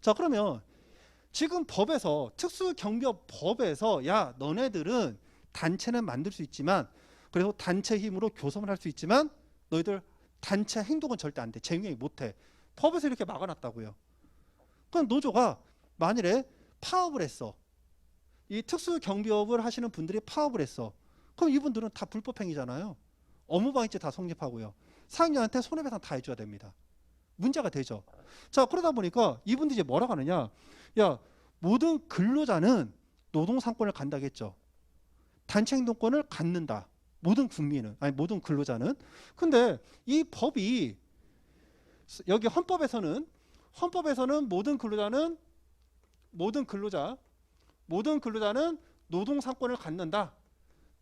자, 그러면 지금 법에서, 특수경비업 법에서, 야, 너네들은 단체는 만들 수 있지만, 그리고 단체 힘으로 교섭을 할 수 있지만 너희들 단체 행동은 절대 안 돼. 쟁의 못해. 법에서 이렇게 막아놨다고요. 그럼 노조가 만일에 파업을 했어. 이 특수경비업을 하시는 분들이 파업을 했어. 그럼 이분들은 다 불법행위잖아요. 업무방해죄 다 성립하고요. 사용자한테 손해배상 다 해줘야 됩니다. 문제가 되죠. 자, 그러다 보니까 이분들이 이제 뭐라고 하느냐? 야, 모든 근로자는 노동상권을 간다겠죠. 단체 행동권을 갖는다. 모든 국민은, 아니 모든 근로자는. 근데 이 법이 여기 헌법에서는 모든 근로자는 노동상권을 갖는다.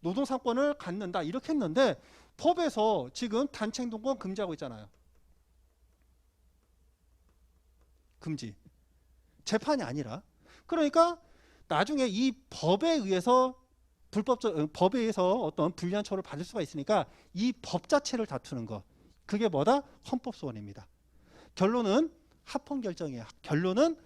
노동상권을 갖는다. 이렇게 했는데 법에서 지금 단체 행동권 금지하고 있잖아요. 금지. 재판이 아니라. 그러니까 나중에 이 법에 의해서 어떤 불리한 처우를 받을 수가 있으니까 이 법 자체를 다투는 거. 그게 뭐다? 헌법소원입니다. 결론은 합헌 결정이에요. 결론은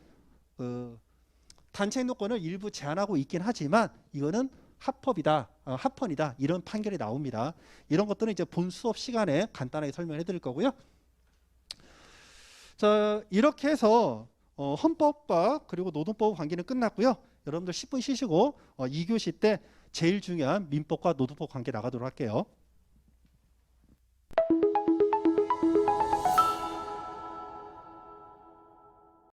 단체 행동권을 일부 제한하고 있긴 하지만 이거는 합헌이다. 이런 판결이 나옵니다. 이런 것들은 이제 본 수업 시간에 간단하게 설명해 드릴 거고요. 자, 이렇게 해서 헌법과 그리고 노동법 관계는 끝났고요. 여러분들 10분 쉬시고 2교시 때 제일 중요한 민법과 노동법 관계 나가도록 할게요.